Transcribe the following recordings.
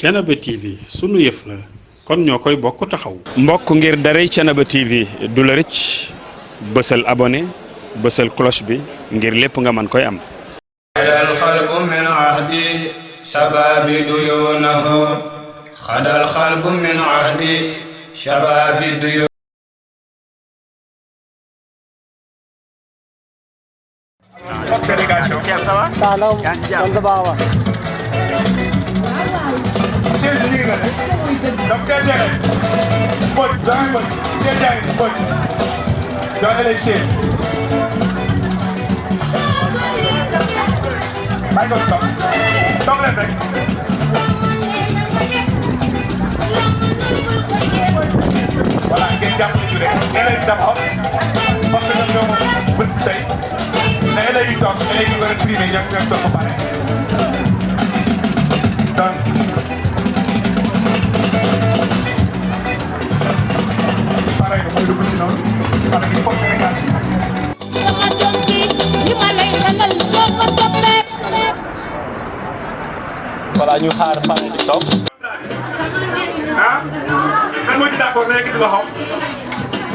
Thiénaba TV sunu yëf la kon ñoo koy bokk taxaw. mbokk ngir daray Thiénaba TV du la rëcc bësal abonné bësal cloche bi ngir lépp nga mën koy am. xadal xalbu min ahdi shababi duyunahu xadal xalbu min ahdi shababi duyunahu. délégation. Cheikh ça va. yaa ngi ci jàmm. Cheikh ñu ngi la donc Cheikh Ndiaye Mbodj doyen Mbodj Cheikh Ndiaye Mbodj doyen leen Cheikh. bàyyi ko toog leen rek. voilà ngeen jàppale ñu rek élèves yi d'abord parce que ñoom ñoo moom bés bi tey ne élèves yi toog élèves yi war a primé ñoom ñoo toog ba pare donc pareil mooy dugg si noonu parce que il faut délégation. voilà ñu xaar fan di toog. ah kan moo ci d'accord na yëkkati loxo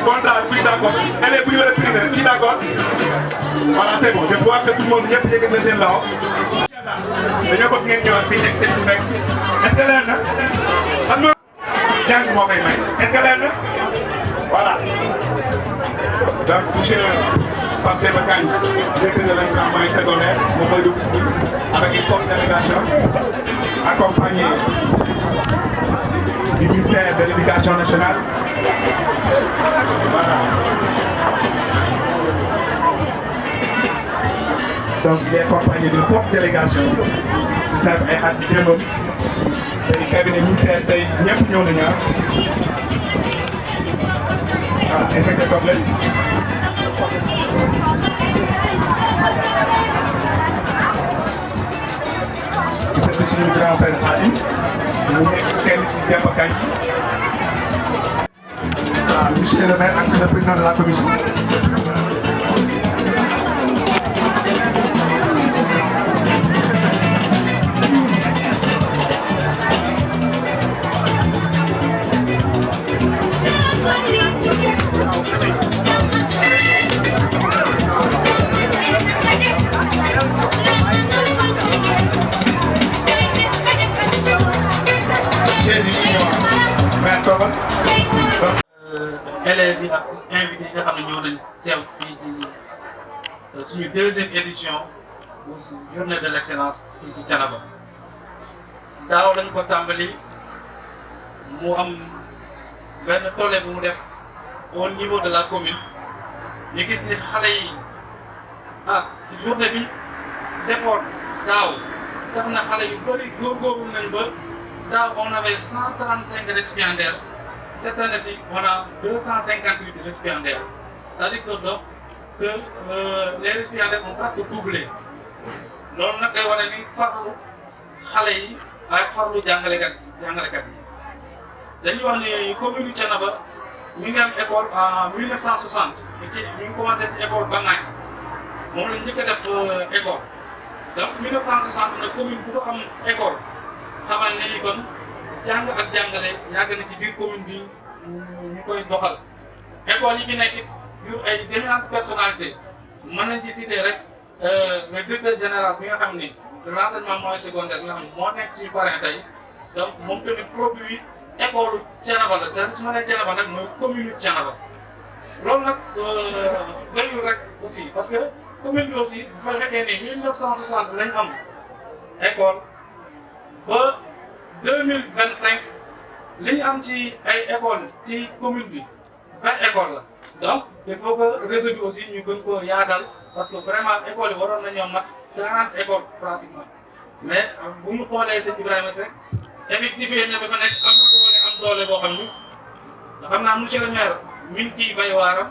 contrat bi d'accord élèves bu ñu war a primé ku ci d'accord voilà c'est bon je vois que tout le monde ñëpp yëkkati na seen loxo. dañoo bëgg ngeen ñëwaat fii nekk seen suñu est-ce que leer na xam nga jàng moo koy may est-ce que leer na voilà donc monsieur Pape Demba Kandji directeur de l'enseignement secondaire moom mooy dugg si ñun avec une forte délégation accompagné du ministère de l'Éducation nationale. Voilà. Donc il est accompagné d'une forte délégation. Gis naa ko ay xarit démbam tey cabinet ministère tey ñëpp ñëw nañu voilà inspecteur complet. C'est suñu grand frère Khadim mu nekk kenn si Demba Kandji. waaw monsieur le maire ak le président de la commission. élèves yi ak invités yi nga xam ne ñëw nañ teew fii ci suñu deuxième édition bu journée de l'excellence fii ci Thiénaba daaw lañ ko tàmbali mu am benn tollé bu mu def au niveau de la commune ñu gis ni xale yi journée bi defoon daaw tax na xale yu bëri góorgóorlu nañ ba daaw on avait 135 récipiendaires. Cette année-ci, on a 258 récipiendaires. C'est-à-dire que, donc, les récipiendaires ont presque doublé. loolu nag day wane ni farlu xale yi ak farlu jàngalekat yi dañuy wax ni commune Thiénaba mi ngi am école en 1960 mi ngi commencé ci école Bangañ moom la njëkk a def école donc 1960 nag commune bu ko am école xamal ne ni kon jàng ak jàngale yàgg na ci biir commune bi ñu koy doxal école yi fi nekk yu ay d'éminentes personnalités mën nañ ci citer rek le directeur général bi nga xam ni de l'enseignement moyen secondaire bi nga xam ne moo nekk suñu parrain tey donc moom tamit produit école Thiénaba la c'est-à-dire su ma nee Thiénaba nag mooy commune Thiénaba loolu nag doyul rek aussi parce que commune bi aussi bu fekkee ni 1960 lañ am école ba 2025 li ñu am ci ay école ci commune bi 20 écoles la donc il faut que réseau bi aussi ñu gën ko yaatal parce que vraiment école yi waroon nañoo mat 40 écoles pratiquement mais bu ñu xoolee sëñ Ibrahima Seck effectivement ne ba fa nekk am doole boo xam ni xam naa monsieur le maire mi ngi ciy bay waaram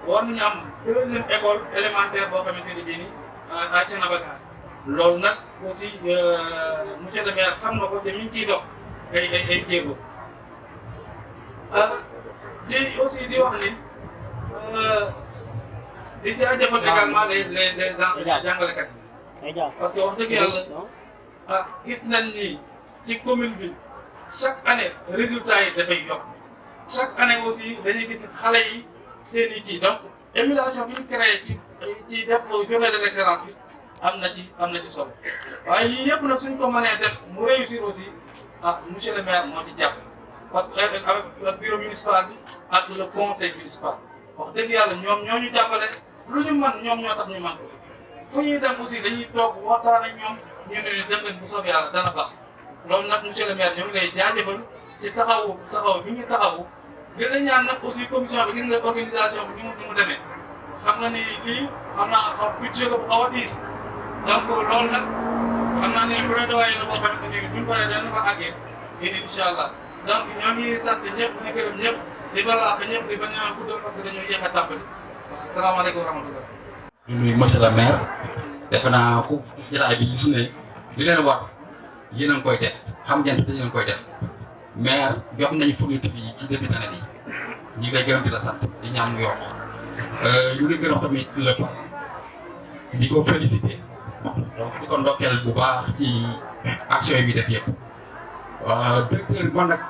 war nañu am deuxième école élémentaire boo xamante ne bii nii à Thiénaba loolu nag aussi monsieur le maire xam na ko te mi ngi ciy dox ay jéego di aussi di wax ni di jaajëfal également les enseignants jàngalekat yi parce que wax dëgg yàlla gis nañ ni ci commune bi chaque année résultats yi dafay yokk chaque année aussi dañuy gis ne xale yi seen i kii donc émulation bi ñu créé ci def journée de l'excellence bi am na ci solo waaye yii yëpp nag suñ ko mënee def mu réussir aussi monsieur le maire moo ci jàpp parce que avec le bureau municipal bi ak le conseil municipal wax dëgg yàlla ñoom ñoo ñu jàppale lu ñu mën ñoom ñoo tax ñu mën fu ñuy dem aussi dañuy toog waxtaan ak ñoom ñu ne dem leen bu soobee yàlla dana baax loolu nag monsieur le maire ñu ngi lay jaajëfal ci taxawu bi ñu taxawu di la ñaan nag aussi commission bi gis nga organisation bi ni mu demee xam nga ni lii xam naa budget la bu xaw a diis donc loolu nag xam naa ne plaidoyer la boo xamante ni buñ paree dana fa àggee incha allah donc ñoo ngi sant ñëpp di gërëm ñëpp di balaa ak ñëpp di bañ a guddal parce que dañoo yéex a tàmbali salaamaaleykum wa rahmatulah. ñu nuyu monsieur le maire defe naa ku si jotaay bi su ne li leen war yéen a ngi koy def xam ngeen te yéen a ngi koy def maire jox nañu fourniture yi ci début d'année bi ñu ngi lay gërëm di la sant di ñaan mu yokk ñu ngi gërëm tamit le di ko féliciter donc di ko ndokkeel bu baax ci action yi bi def yëpp directeur bi man nag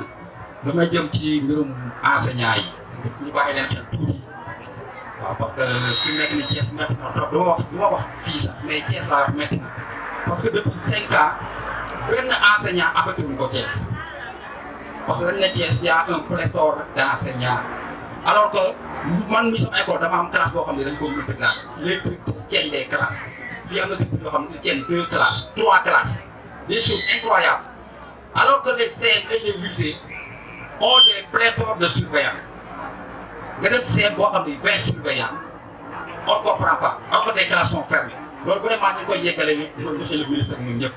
damay jëm ci mbirum enseignant yi ñu bàyyi leen xel tuuti waaw parce que fi mu nekk nii Thiès métti na trop du ma wax fii sax mais Thiès laa wax métti na parce que depuis 5 ans benn enseignant affecté wuñ ko Thiès parce que dañ ne Thiès y a un pléthore d'enseignants alors que man mi sama école dama am classe boo xam ne dañ ko multiplier les directeurs tiennent des classes fii am na directeurs yoo xam ne ils tiennent 2 classes 3 classes des choses incroyables alors que les CM et les lycées ont des pléthores de surveillants nga dem CM boo xam ne 20 surveillants on ne comprend pas alors que des classes sont fermées loolu vraiment ñu ngi koy yeggale ni monsieur le ministre ñun ñëpp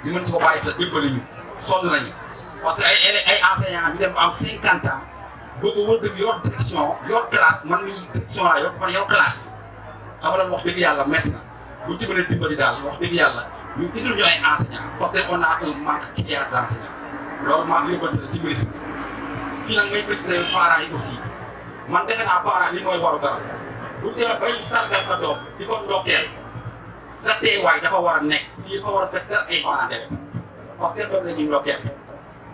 ñu mën ci ko bàyyi xel dimbali ñu sonn nañu parce que ay enseignants ñu dem am 50 ans bëgg a wër dëgg yor direction yor classe man mii direction laa yor man yor classe xam nga loolu wax dëgg yàlla métti na bu ñu ci mën a dimbali daal wax dëgg yàlla ñu indil ñu ay enseignants parce que on a un manque criard d'enseignants loolu maa ngi yóbbante ci ministre fii nag may préciser parents yi aussi man defe naa parents li mooy waru dara bu ñu demee bay sargal sa doom di ko ndokkeel sa teewaay dafa war a nekk fii dafa war a festal ay parents d'élèves parce que seen doom la ñuy ndokkeel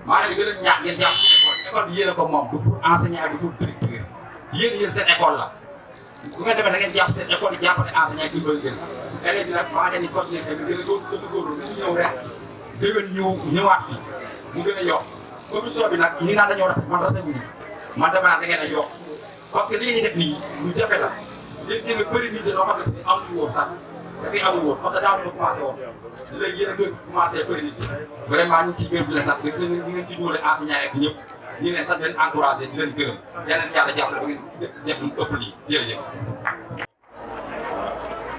maa ngi leen di gën a ñaax ngeen jàpp ci école bi yéen a ko moom du pour enseignant du pour directeur yéen seen école la bu ngeen demee da ngeen jàpp seen école yi jàppale enseignant yi dimbali leen élèves yi nag maa ngi leen di sotti leen tamit gën a góorgóorlu ñu ñëw rek déwén ñëwaat fi mu gën a yokk commission bi nag ñi naan dañoo rafet man rafetlu man dama naan da ngeen a yokk parce que li ngeen di def nii lu jafe la léegi ngeen a pérenniser loo xam ne amul woon sax dafay amul woon parce que daaw ñu commencé woon léegi yéen a ngi commencé pérenniser vraiment ñu ngi ciy gërëm di leen sant gis ngeen ni ngeen ci dugalee enseignant ak ñëpp ñu ngi leen sant leen encouragé di leen gërëm yeneen yàlla jàppale ba ngeen def lu ëpp lii jërëjëf.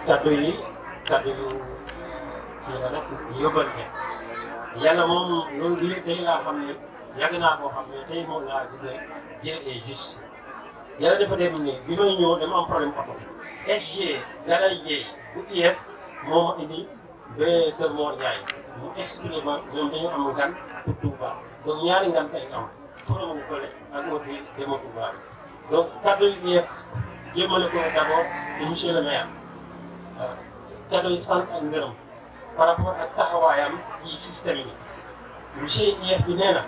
kaddu yu kii la rek yóbbante yàlla moom loolu lii tey laa xam ne yàgg naa koo xam ne tey moom laa gis ne Dieu est juste yàlla dafa dem ni bi may ñëw dama am problème oto SG Galaye Dieye bu IEF moo ma indi ba Kër Mor Ndiaye mu expliqué ma ñoom dañu am ngan pour Touba donc ñaari ngan tey am Foromu Kole ak aussi Demo Touba donc kaddu IEF jéemale ko d'abord de monsieur le maire kaddu yi sant ak ngërëm par rapport ak taxawaayam ci système yi monsieur IEF bi nee na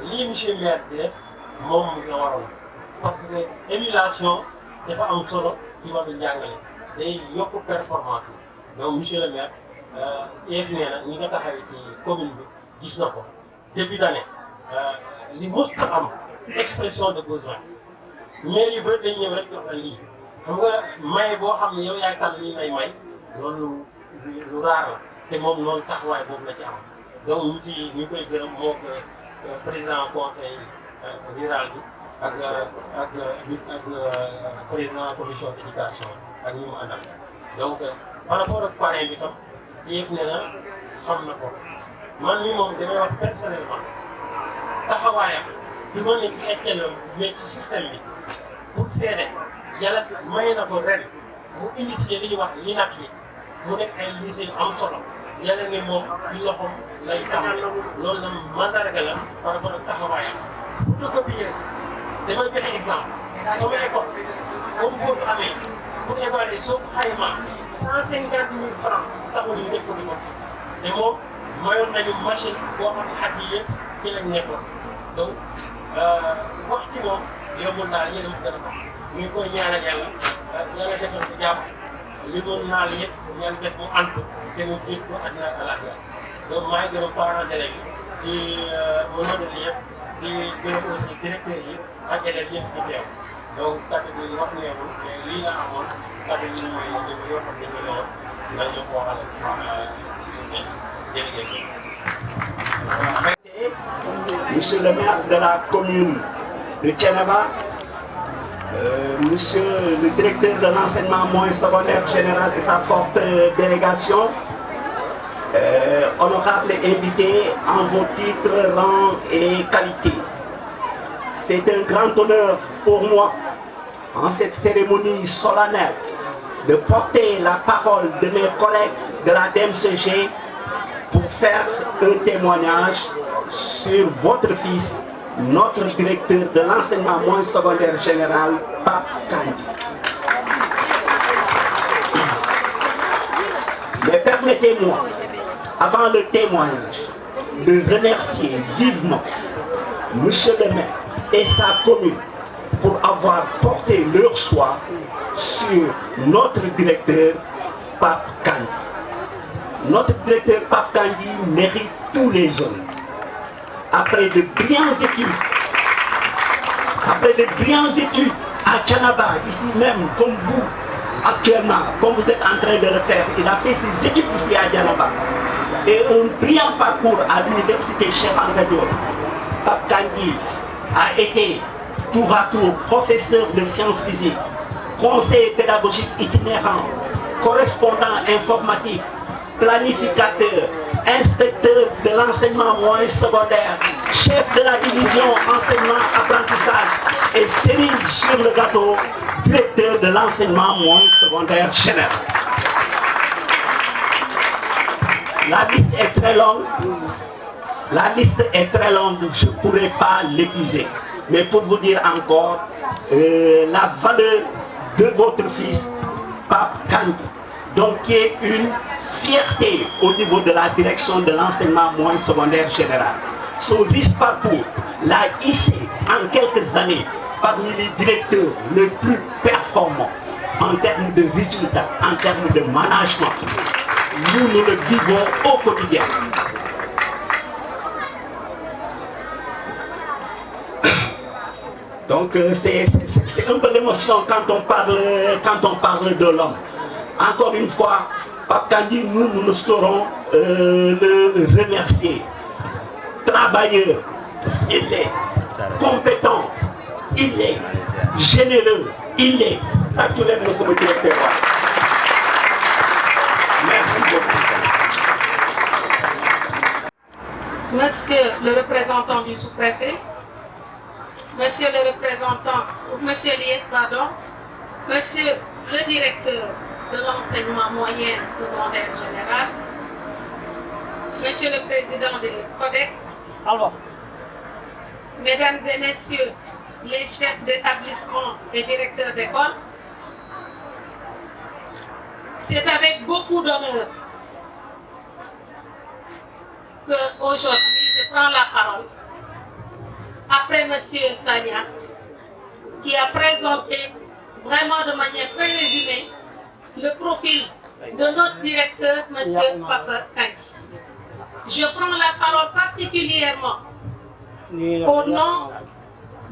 lii monsieur le maire di def moom la waroon parce que émulation dafa am solo ci wàllu njàngale day yokk performance yi donc monsieur le maire IEF nee na ñi nga taxawee ci commune bi gis na ko début d'année li mos a am expression de besoin maire yu bëri dañ ñëw rek jox la lii xam nga may boo xam ne yow yaay tànn lii lay may loolu lu raar la te moom noonu taxawaay boobu la ci am donc ñu koy gërëm moo ko président conseil rural bi ak président commission d'éducation ak ñi mu àndal donc par rapport ak parrain bi tam yëpp ne na xam na ko man mi moom damay wax personnellement taxawaayam bi ma nekk excellent mais ci système bi pour seede yàlla may na ko ren mu initié li ñuy wax LINAC yi mu nekk ay lycée yu am solo yàlla ne moom ci loxoom lay tàmbali loolu na mandarga la par rapport ak taxawaayam photocopieuse damay joxe exemple sama école comme boo ko amee pour évaluer soo ko xaymaa 150 000 francs taxul ñu def ko di ko te moom mayoon nañu machine boo xam ne at yii yëpp ci lañ nekkoon donc wax ci moom yombul naa yéen a ma gën a baax ñu ngi koy ñaanal yàlla yàlla defal ko jàmm li mu naal yëpp yàlla def mu ànd te mu jiit ko àddina ak àllaaxira donc maa ngi gërëm parents d'élèves yi di modèle yëpp di gërëm aussi directeur yi ak élèves yëpp di teew donc kàddu gi wax neexul mais lii la amoon kàddu gi mooy yoo xam ne ñu lool nga ñëw koo xale jërëjëf. Monsieur le maire de la commune de Thiénaba, monsieur le directeur de l'enseignement moyen secondaire général et sa forte délégation, honorables invités en vos titres, rangs et qualités. C'est un grand honneur pour moi, en cette cérémonie solennelle, de porter la parole de mes collègues de la DMCG pour faire un témoignage sur votre fils, notre directeur de l'enseignement moyen secondaire général, Pape Kandji. Mais permettez-moi, avant le témoignage, de remercier vivement monsieur le maire et sa commune pour avoir porté leur choix sur notre directeur, Pape Kandji. Notre directeur Pape Kandji mérite tous les jeunes. Après de brillantes études, à Thiénaba, ici même, comme vous, actuellement, comme vous êtes en train de le faire, il a fait ses études ici à Thiénaba. Et un brillant parcours à l'université Cheikh Anta Diop. Pape Kandji a été tour à tour professeur de sciences physiques, conseiller pédagogique itinérant, correspondant informatique, planificateur, inspecteur de l'enseignement moyen secondaire, chef de la division enseignement-apprentissage et cerise sur le gâteau, directeur de l'enseignement moyen secondaire général. La liste est très longue. Je ne pourrais pas l'épuiser. Mais pour vous dire encore la valeur de votre fils, Pape Kandji, donc qui est une fierté au niveau de la direction de l'enseignement moyen secondaire général. Son riche parcours l'a hissé en quelques années parmi les directeurs les plus performants en termes de résultats, en termes de management. Nous le vivons au quotidien. Donc c'est un peu d'émotion quand on parle de l'homme. Encore une fois, Pape Kandji, nous ne saurons le remercier. Travailleur, il est compétent, il est généreux, il est actuellement notre directeur. Merci beaucoup. Monsieur le représentant du sous-préfet, monsieur le représentant, monsieur Liet, pardon, monsieur le directeur de l'enseignement moyen secondaire général, monsieur le président de l'EPCODEC, mesdames et messieurs les chefs d'établissement et directeurs d'école, c'est avec beaucoup d'honneur qu'aujourd'hui je prends la parole après monsieur Sagna qui a présenté vraiment de manière très résumée le profil de notre directeur, M. Pape Kandji. Je prends la parole particulièrement au nom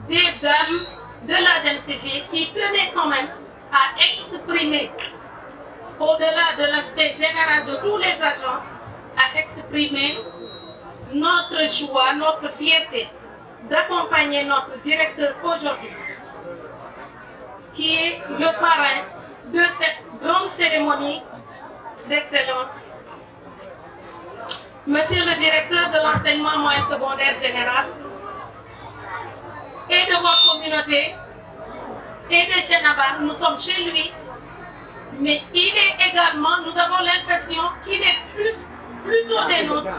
des dames de la DMCG qui tenaient quand même à exprimer, au-delà de l'aspect général de tous les agents, à exprimer notre joie, notre fierté d'accompagner notre directeur aujourd'hui, qui est le parrain de cette grande cérémonie d'excellence. Monsieur le directeur de l'enseignement moyen secondaire général et de votre communauté et de Thiénaba, nous sommes chez lui, mais il est également, nous avons l'impression qu'il est plutôt des nôtres,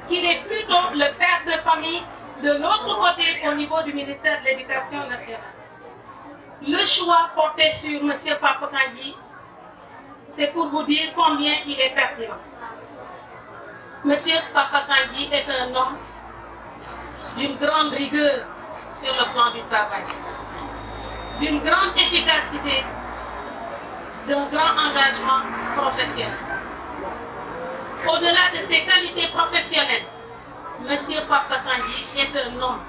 qu'il est plutôt le père de famille de l'autre côté au niveau du ministère de l'Éducation nationale. Le choix porté sur M. Pape Kandji, c'est pour vous dire combien il est pertinent. M. Pape Kandji est un homme d'une grande rigueur sur le plan du travail, d'une grande efficacité, d'un grand engagement professionnel. Au-delà de ses qualités professionnelles, M. Papa Kandji est un homme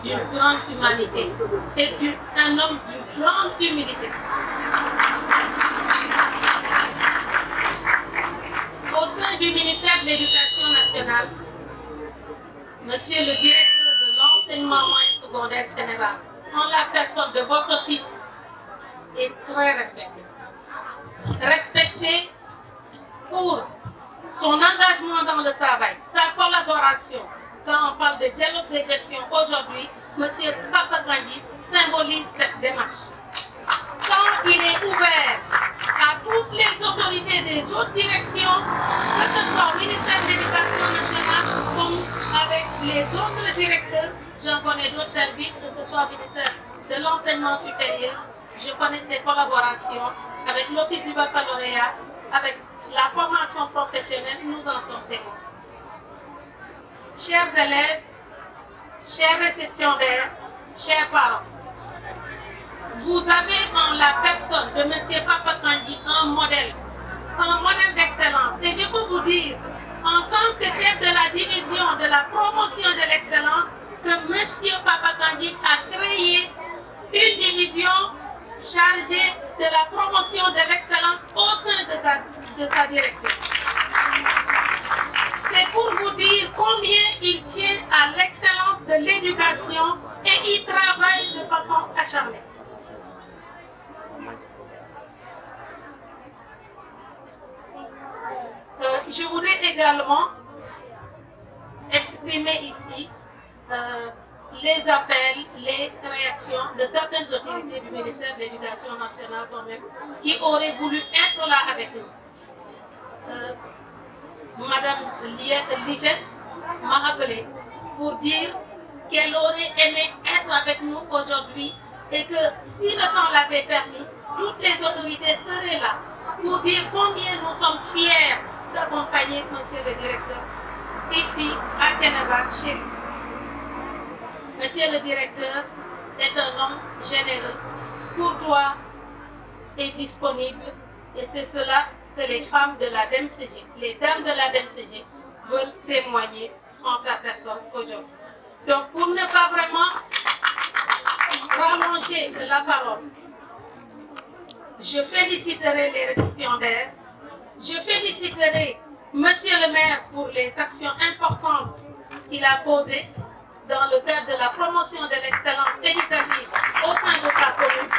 d'une grande humanité et un homme d'une grande humilité. Au sein du ministère de l'Éducation nationale, Monsieur le directeur de l'enseignement moyen secondaire général, en la personne de votre fils, est très respecté. Respecté pour son engagement dans le travail, sa collaboration. Quand on parle de dialogue de gestion aujourd'hui, M. Papa Kandji symbolise cette démarche. Quand il est ouvert à toutes les autorités des autres directions, que ce soit au ministère de l'Éducation nationale comme avec les autres directeurs, j'en connais d'autres services, que ce soit au ministère de l'enseignement supérieur, je connais ses collaborations avec l'Office du baccalauréat, avec la formation professionnelle, nous en sommes témoins. Chers élèves, chers récipiendaires, chers parents, vous avez en la personne de M. Papa Kandji un modèle d'excellence. Et je peux vous dire, en tant que chef de la division de la promotion de l'excellence, que M. Papa Kandji a créé une division chargée de la promotion de l'excellence au sein de sa direction. C'est pour vous dire combien il tient à l'excellence de l'éducation et il travaille de façon acharnée. Je voudrais également exprimer ici les appels, les réactions de certaines autorités du ministère de l'Éducation nationale quand même, qui auraient voulu être là avec nous. Madame Ligette m'a appelé pour dire qu'elle aurait aimé être avec nous aujourd'hui et que si le temps l'avait permis, toutes les autorités seraient là pour dire combien nous sommes fiers d'accompagner Monsieur le directeur ici à Thiénaba chez nous. Monsieur le directeur est un homme généreux, courtois et disponible, et c'est cela que les femmes de la DEMCG, les dames de la DEMCG veulent témoigner en sa personne aujourd'hui. Donc pour ne pas vraiment rallonger la parole, je féliciterai les récipiendaires, je féliciterai Monsieur le maire pour les actions importantes qu'il a posées dans le cadre de la promotion de l'excellence éducative au sein de sa commune.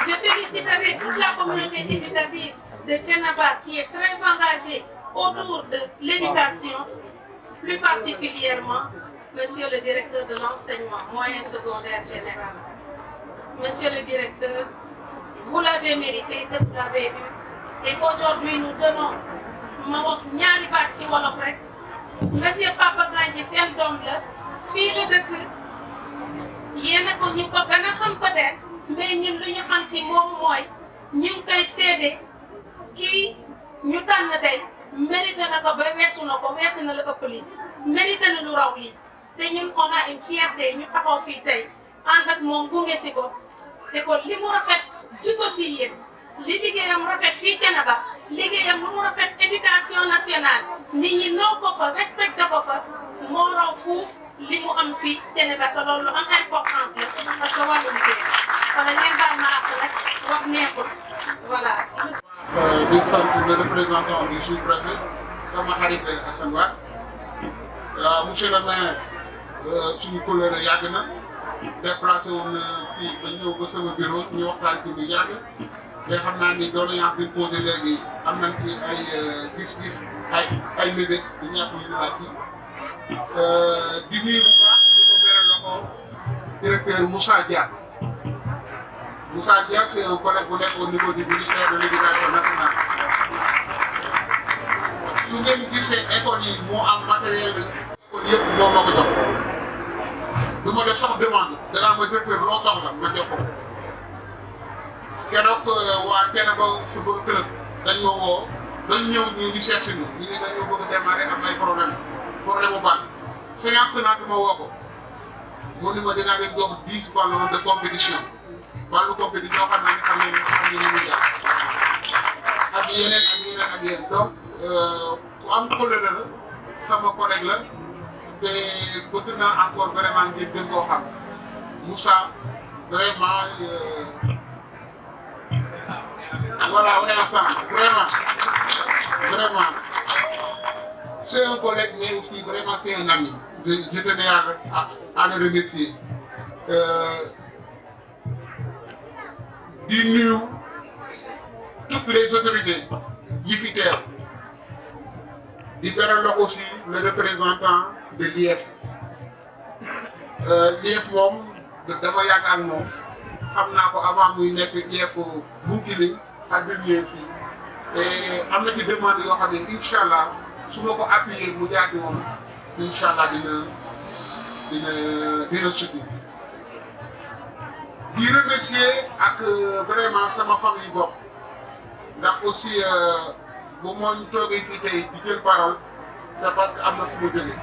Je féliciterai toute la communauté éducative de Thiénaba qui est très engagée autour de l'éducation, plus particulièrement Monsieur le directeur de l'enseignement moyen secondaire général. Monsieur le directeur, vous l'avez mérité, vous l'avez eu. Et aujourd'hui, nous donnons ñaari baat ci wolof rek. Monsieur Papa Kandji seen doom la, fii la dëkk, yéen ko ñu ko gën a xam peut-être, mais ñun lu ñu xam ci moom mooy ñu ngi koy seede kii ñu tànn tey mérité na ko ba weesu na ko, weesu na la ëpp lii, mérité na lu raw lii. Te ñun on a une fierté ñu taxaw fii tey ànd ak moom gunge si ko te ko li mu rafet ji ko si yéen li liggéeyam rafet fii Thiénaba liggéeyam lu mu rafet éducation nationale nit ñi noo ko fa respecté ko fa moo raw fuuf li mu am fii Thiénaba te loolu lu am importance la parce que wàllu liggéey wala ngeen baal ma àq nag wax neexul voilà. di sant le représentant du sous-préfet sama xarit Assane Wade monsieur le maire suñu couleur yàgg na déplacé woon fii ba ñëw ba sama bureau ñu waxtaan ci lu yàgg te xam naa ni doléance bi posé léegi am nañ ci ay gis-gis ay mébét di ñàkk yu ñu waat di nuyu bu baax di ko beral loxo directeur Moussa Dia. Moussa Dia c'est un collègue bu nekk au niveau du ministère de l'éducation nationale. su ngeen gisee école yi moo am matériel école yëpp moo ma ko jox du ma def sax demande danaa ma directeur loo soxla ma jox ko keroog waa Thiénaba football club dañ ma woo dañ ñëw ñu ngi cherché ñu ne dañoo bëgg a démarrer am ay problème bu baax séance tenante ma woo ko mu ni ma dinaa leen jox 10 ballons de compétition wàllu compétition xam nañu ñu muy jaar ak yeneen donc ku am couleur la sama collègue la te bëgg naa encore vraiment ngir gën koo xam Moussa vraiment voilà on est ensemble vraiment c'est un collègue mais aussi vraiment c'est un ami je tenais à le remercier di nuyu toutes les autorités yi fi teew di beral loxo aussi le représentant de l'IEF l'IEF moom dama yàgg ak moom xam naa ko avant muy nekk IEF Bounkiling ak bi ñëwee fii et am na ci demande yoo xam ne incha allah su ma ko appuyer mu jaati moom incha allah dina suti di remercier ak vraiment sama famille bopp ndax aussi bu ma toogee fii tey di jël parole c'est parce que am na fu mu jógee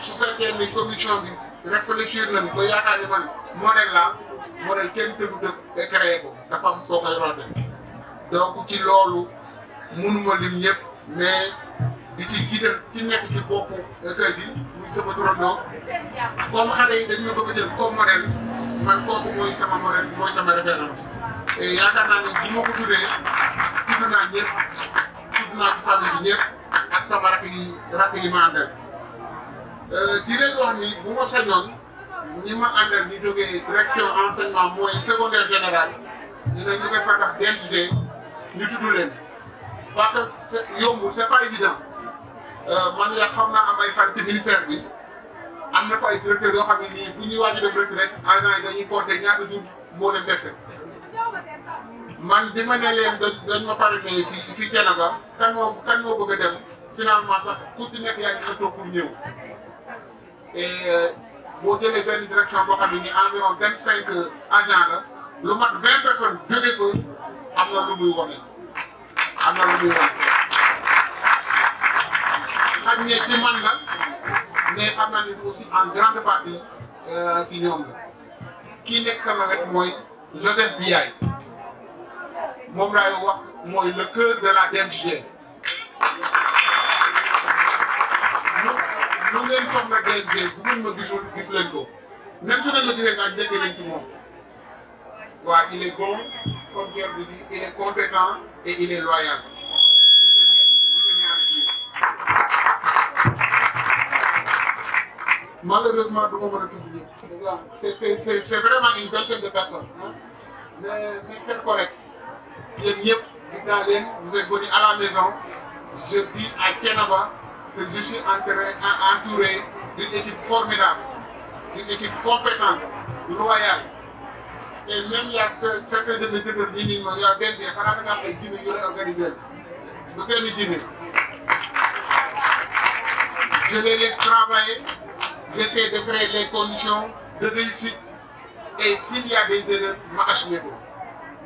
su fekkee ni commission bi réfléchir nañ ba yaakaar ni man modèle kenn tëbu dëkk créé ko dafa am foo koy rote donc ci loolu mënuma lim ñëpp mais di ci jiital ci nekk ci boppu kër gi muy sama turandoo comme xale yi dañu bëgg a jël comme modèle man kooku mooy sama modèle mooy sama référence et yaakaar naa ne bu ma ko tuddee tudd naa ñëpp tudd naa ci famille bi ñëpp ak sama rakk yi ma àndal di leen wax ni bu ma sañoon ñi ma àndal ñu jógee direction enseignement mooy secondaire général dinañ ñu koy fa tax DNCD ñu tudd leen parce que c'est yombul c'est pas évident man yaa xam naa am ay fan ci ministère bi am na fa ay directeurs yoo xam ne nii bu ñuy waaj a dem retraite agents yi dañuy compter ñaata jours moo leen dese man bi ma ne leen dañ ma pare ne fii Thiénaba kan moo bëgg a dem finalement sax ku ci nekk yaa ngi xëccoo pour ñëw et boo jëlee benn direction boo xam ne nii environ 25 agents la lu mat 20 personnes jóge fa am na lu muy wane xaj ne ci man la mais xam naa ne aussi en grande partie ci ñoom la kii nekk sama wet mooy Joseph Biaye moom laay wax mooy le cœur de la DMG lu ngeen soxla DMG bu ngeen ma gisul gis leen ko même su ngeen ma gisee nga njëkkee leen ci moom waaw il est bon comme Pierre le dit il est compétent et il est loyal. Malheureusement du ma mën a tudd ñëpp c'est vraiment une vingtaine de personnes mais mes chers collègues yéen ñëpp gis naa leen vous êtes venus à la maison je dis à Thiénaba que je suis entouré d'une équipe formidable d'une équipe compétente loyale et même il y a certains de mes directeurs yi nii moom yaa den de xanaa da nga am ay jinne yu lay organiser du kenn jinne je les laisse travailler. J'essaie de créer les conditions de réussite et s'il y a des erreurs, m'acheter.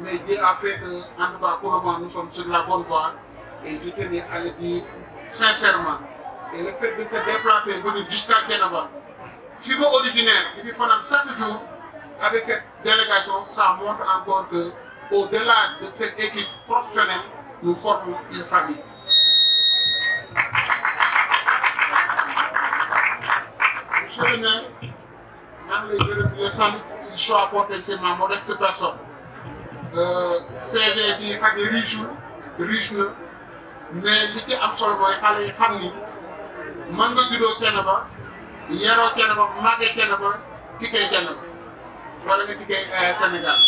Mais Dieu a fait que, en tout cas, pour le moment, nous sommes sur la bonne voie et je tenais à le dire sincèrement. Et le fait de se déplacer, venir jusqu'à Thiénaba, FIBO originaire, qui fait pendant 7 jours, avec cette délégation, ça montre encore que, au-delà de cette équipe professionnelle, nous formons une famille. Monsieur le maire, le salut qu'il soit apporté, c'est ma modeste personne. CV bi xam ne riche na mais li ci am solo mooy xale yi xam ni mën nga juddoo Thiénaba yaroo Thiénaba màggee Thiénaba tikkee Thiénaba wala nga tikkee Sénégal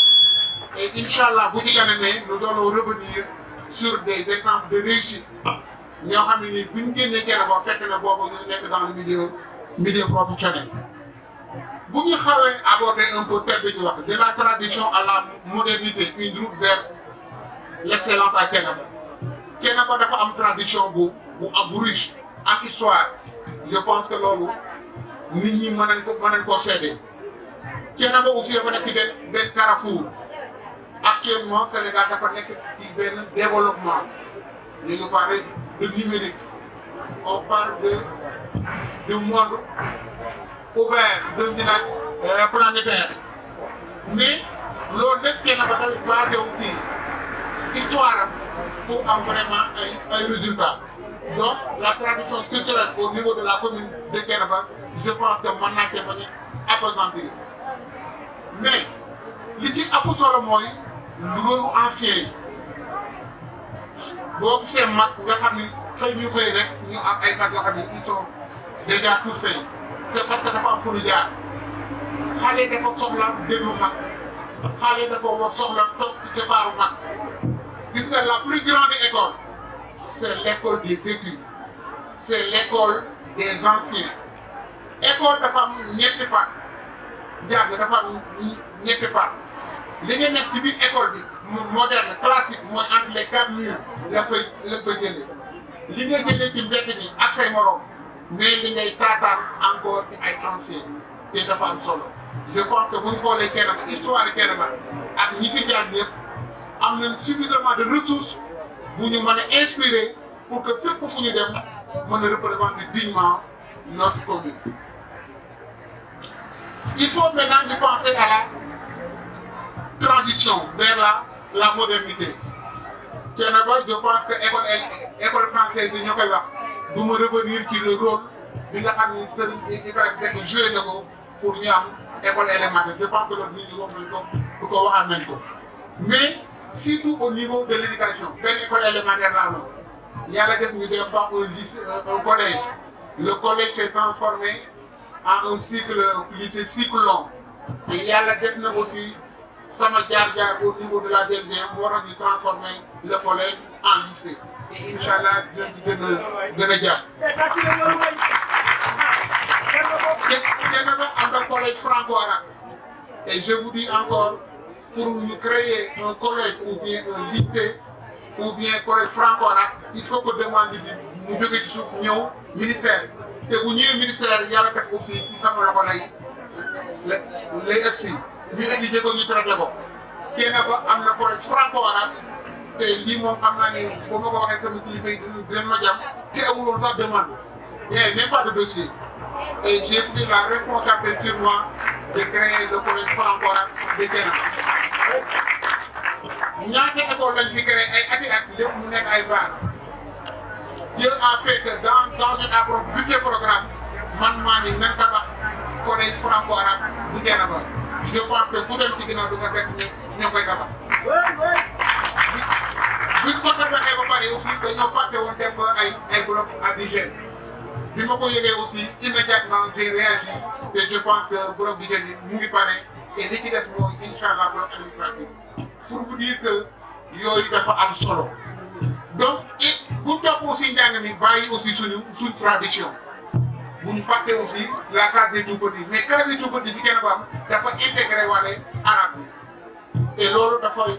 et Inch'Allah bu ci kanamee nous allons revenir sur des exemples de réussite ñoo xam ne ni bu ñu génnee Thiénaba fekk na boobu ñu nekk dans le milieu professionnel. Bu ñu xawee aborder un peu thème bi ñu wax de la tradition à la modernité une route vers l'excellence à Thiénaba. Thiénaba dafa am tradition bu riche am histoire je pense que loolu nit ñi mën nañ koo seede. Thiénaba aussi dafa nekk benn carrefour actuellement Sénégal dafa nekk ci benn développement ñu ngi parler de numérique on parle de monde ouvert, de planétaire mais loolu lépp kenn ba tamit basé wu ci histoire pour am vraiment ay résultats donc la tradition culturelle au niveau de la commune de Thiénaba je pense que mën naa cee bañ a appesantir mais li ci ëpp solo mooy rôle ancien yi boo gisee mag nga xam ni xëy ñu koy rek ñu am ay mag yoo xam ni ils sont déjà tous faits c'est parce que dafa am fu ñu jaar xale dafa soxla déglu mag xale dafa war soxla toog ci capaaru mag gis nga la plus grande école c'est l'école des vécus c'est l'école des anciens école dafa am ñetti part jàng dafa am ñetti part li nga nekk ci biir école bi moderne classique mooy entre les 4 murs la koy jëlee li ngay jëlee ci mbedd bi ak say morom mais li ngay taataan encore ci ay anciens te dafa am solo je pense que bu ñu xoolee Thiénaba histoire Thiénaba ak ñi fi jaar ñëpp am nañ suffisamment de ressources bu ñu mën a inspirer pour que fépp fu ñu dem mën a représenter dignement notre commune. Il faut maintenant de penser à la transition vers la modernité. Thiénaba je pense que école française bi ñoo koy wax du ma revenir ci le rôle bi nga xam ni Serigne Ibrahima Seck joué na ko pour ñu am école élémentaire je pense que loolu nit ñi wax nañ ko pour ko waxaat nañ ko mais surtout au niveau de l'éducation benn école élémentaire la amoon yàlla def ñu dem ba un lycée un collège le collège s'est transformé en un lycée cycle long et yàlla def na aussi sama jaar-jaar au niveau de la DMD mu waroon ñu transformer le collège en lycée et inchallah dinañ ci gën a jàpp. Thiénaba am na collège franco-arabe et je vous dis encore pour ñu créer un collège ou bien un lycée ou bien collège franco-arabe il faut que demande bi mu jóge ci suuf ñëw ministère te bu ñëwee ministère yàlla def aussi ci sama loxo lay egsi ñu indi ko ñu traité ko Thiénaba am na collège franco-arabe te lii moom xam naa ni boo ma ko waxee sama kilifa yi dinañ ma jàpp te amuloon sax demande il n'y avait même pas de dossier et j'ai pris la responsabilité sur moi de créer le collège franco-arabe de Thiénaba ñaata école lañ fi créé ay ati at lépp mu nekk ay baar Dieu a fait que dans une approche budget programme man maa ni nañ tabax collège franco-arabe bu Thiénaba je pense que bu dem ci ginnaaw du nga fekk ñoo koy tabax buñ ko tabaxee ba pare aussi dañoo fàtte woon def ay bloc indigène bi ma ko yëgee aussi immédiatement j'ai réagi et je pense que bloc indigène yi mu ngi pare et li ci def mooy inchallah bloc administratif pour vous dire que yooyu dafa am solo donc et bu topp aussi njàng mi bàyyi aussi suñu tradition bu ñu fàtte aussi la case des tout-petits mais case des tout-petits bi Thiénaba am dafa intégré wàlle arabe bi et loolu dafay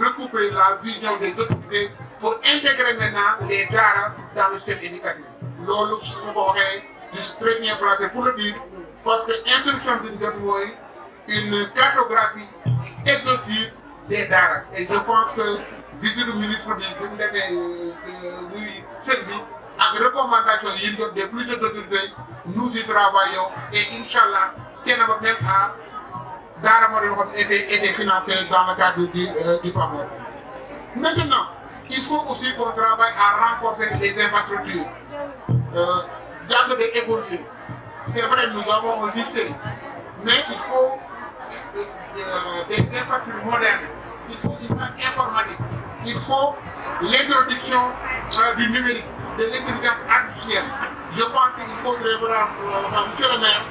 recouper la vision des autorités pour intégrer maintenant les daara dans le système éducatif loolu su ma ko waxee je suis très bien placé pour le dire parce que instruction bi ñu jot mooy une cartographie exhaustive des daara et je pense que visite du ministre bi mu defee muy sëñ bi ak recommandation yi ñu jot des plusieurs autorités nous y travaillons et inchallah Thiénaba même à daara moo doon xam été financé dans le cadre du PAMER. Maintenant il faut aussi qu'on travaille à renforcer les infrastructures jàng de évoluer c'est vrai nous avons un lycée mais il faut des infrastructures modernes il faut une informatique il faut l'introduction du numérique de l'intelligence artificielle je pense qu'il faudrait vraiment monsieur le maire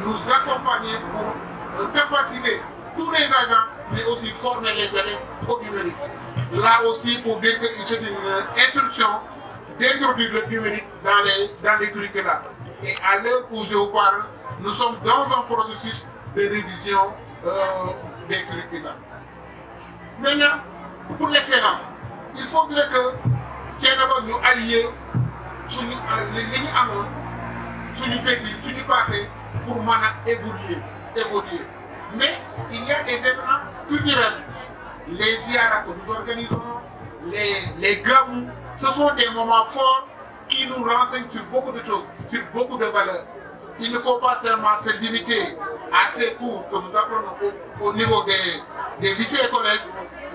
nous accompagner pour capaciter tous les agents mais aussi former les élèves au numérique là aussi pour dire que c'est une instruction d'introduire le numérique dans les curricula et à l'heure où je vous parle nous sommes dans un processus de révision des curricula. Maintenant pour l'excellence il faudrait que Thiénaba ñu allier suñu li ñu amoon suñu vécu suñu passé pour mën a évoluer mais il y a des événements culturels les ziyaras que nous organisons les gamous ce sont des moments forts qui nous renseignent sur beaucoup de choses sur beaucoup de valeurs il ne faut pas seulement se limiter à ces cours que nous apprenons au niveau des lycées et collèges,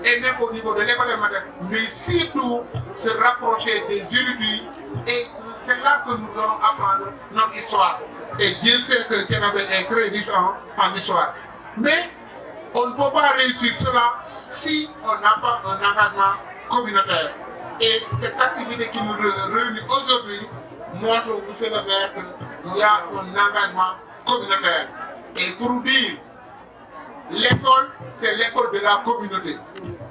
et même au niveau de l'école élémentaire, mais surtout se rapprocher des érudits, et c'est là que nous allons apprendre notre histoire. Et Dieu sait que Thiénaba est très riche en histoire. Mais on ne peut pas réussir cela si on n'a pas un engagement communautaire. Et cette activité qui nous réunit aujourd'hui montre au monsieur le maire qu'il y a un engagement communautaire. Et pour vous dire, l'école, c'est l'école de la communauté.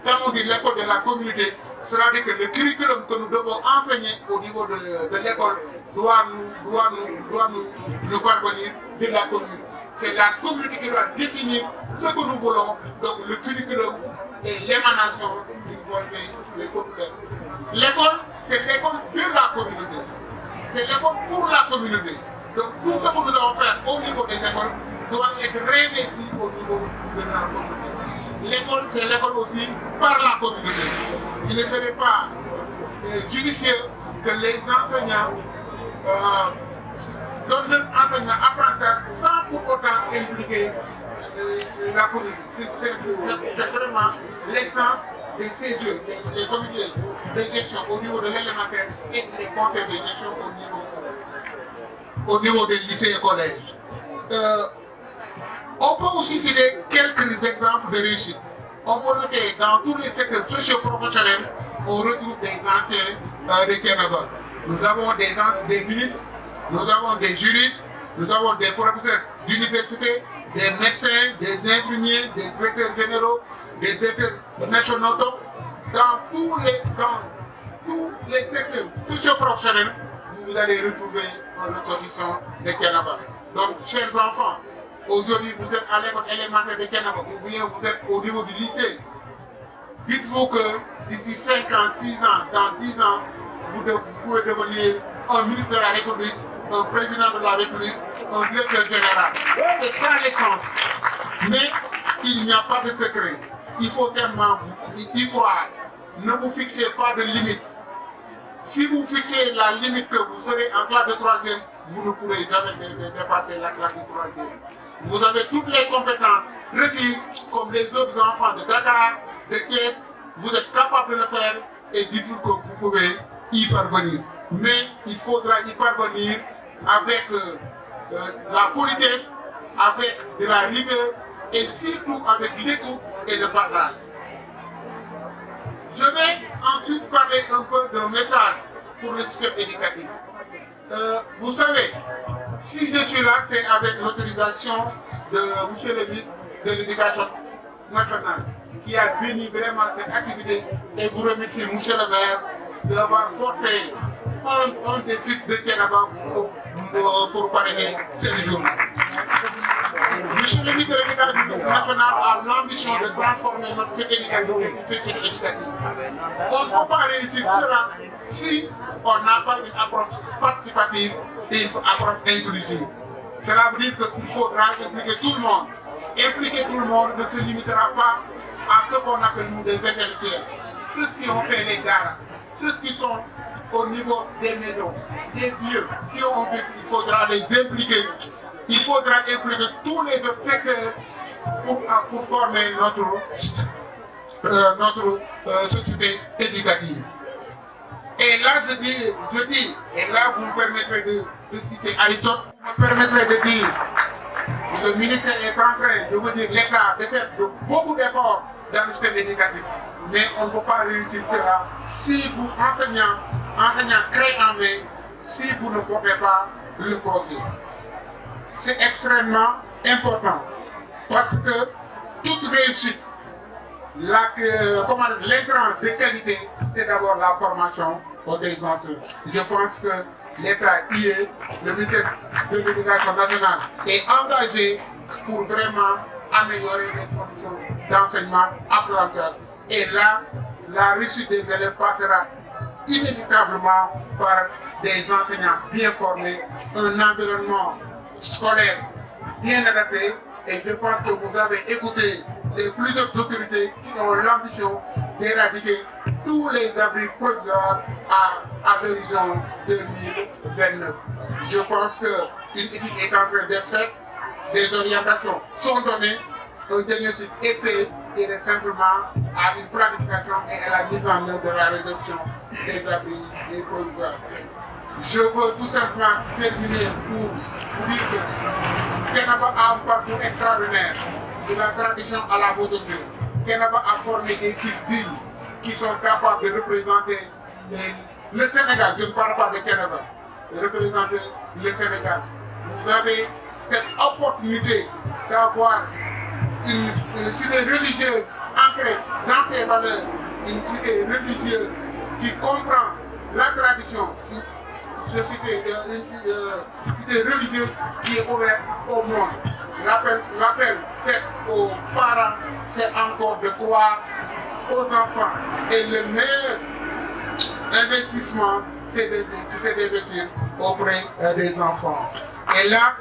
Quand on dit l'école de la communauté, cela veut dire que le curriculum que nous devons enseigner au niveau de l'école doit nous parvenir de la communauté. C'est la communauté qui doit définir ce que nous voulons, donc le curriculum et l'émanation d'une volonté des populaires. L'école, c'est l'école de la communauté. C'est l'école pour la communauté. Donc tout ce que nous devons faire au niveau des écoles doit être réinvesti au niveau de la communauté. L'école, c'est l'école aussi par la communauté. Il ne serait pas judicieux que les enseignants donnent leur enseignement apprentissage sans pour autant impliquer la communauté. C'est vraiment l'essence des CGE, des comités de gestion au niveau de l'élémentaire et des conseils de gestion au niveau des lycées et collèges. On peut aussi citer quelques exemples de réussite. On peut noter dans tous les secteurs socio-professionnels, on retrouve des anciens de Thiénaba. Nous avons des ministres, nous avons des juristes, nous avons des professeurs d'université, des médecins, des infirmiers, des directeurs généraux, des directeurs nationaux. Donc, dans tous les secteurs socio-professionnels, vous allez retrouver un ressortissant de Thiénaba. Donc, chers enfants, aujourd'hui, vous êtes à l'école élémentaire de Thiénaba, ou bien vous êtes au niveau du lycée. Dites-vous que d'ici 5 ans, 6 ans, dans 10 ans, vous pouvez devenir un ministre de la République, un président de la République, un directeur général. C'est ça l'essence. Mais il n'y a pas de secret. Il faut seulement y croire. Ne vous fixez pas de limite. Si vous fixez la limite que vous serez en classe de 3e, vous ne pourrez jamais dépasser la classe de 3e. Vous avez toutes les compétences requises, comme les autres enfants de Dakar, de Thiès. Vous êtes capable de le faire et dites-vous que vous pouvez y parvenir. Mais il faudra y parvenir avec la politesse, avec de la rigueur et surtout avec l'écoute et le partage. Je vais ensuite parler un peu d'un message pour le système éducatif. Vous savez, si je suis là, c'est avec l'autorisation de M. le ministre de l'Éducation nationale qui a béni vraiment cette activité et vous remercie M. le maire d'avoir porté un des fils de Thiénaba pour parrainer cette journée. M. le ministre de l'Éducation nationale a l'ambition de transformer notre société éducative. On ne peut pas réussir cela si on n'a pas une approche participative et une approche inclusive. Cela veut dire qu'il faudra impliquer tout le monde. Impliquer tout le monde ne se limitera pas à ce qu'on appelle nous des intellectuels. Ceux qui ont fait les gares, ceux qui sont au niveau des maisons, des vieux qui ont vécu, il faudra les impliquer. Il faudra impliquer tous les autres secteurs pour former notre société éducative. Et là, je dis, et là, vous me permettrez de citer Aristote, vous me permettrez de dire, le ministère est en train, je veux dire, l'État de faire beaucoup d'efforts dans le système éducatif. Mais on ne peut pas réussir cela si vous, enseignants clés en main, si vous ne portez pas le projet. C'est extrêmement important parce que toute réussite, l'intrant de qualité, c'est d'abord la formation des enseignants. Je pense que l'État y est, le ministère de l'Éducation nationale est engagé pour vraiment améliorer les conditions d'enseignement apprentissage. Et là, la réussite des élèves passera inévitablement par des enseignants bien formés, un environnement scolaire bien adapté. Et je pense que vous avez écouté les plusieurs autorités qui ont l'ambition d'éradiquer tous les abris provisoires à l'horizon 2029. Je pense que une étude est en train d'être faite, des orientations sont données, un diagnostic est fait, il est simplement à une planification et à la mise en œuvre de la réduction des abris et provisoires. Je veux tout simplement terminer pour vous dire que Thiénaba a un parcours extraordinaire de la tradition à la modernité. Thiénaba a formé des fils dignes qui sont capables de représenter le Sénégal. Je ne parle pas de Thiénaba, de représenter le Sénégal. Vous avez cette opportunité d'avoir une cité religieuse ancrée dans ses valeurs, une cité religieuse qui comprend la tradition, une cité religieuse qui est ouverte au monde. L'appel fait aux parents, c'est encore de croire aux enfants. Et le meilleur investissement, c'est d'investir auprès des enfants. Et là,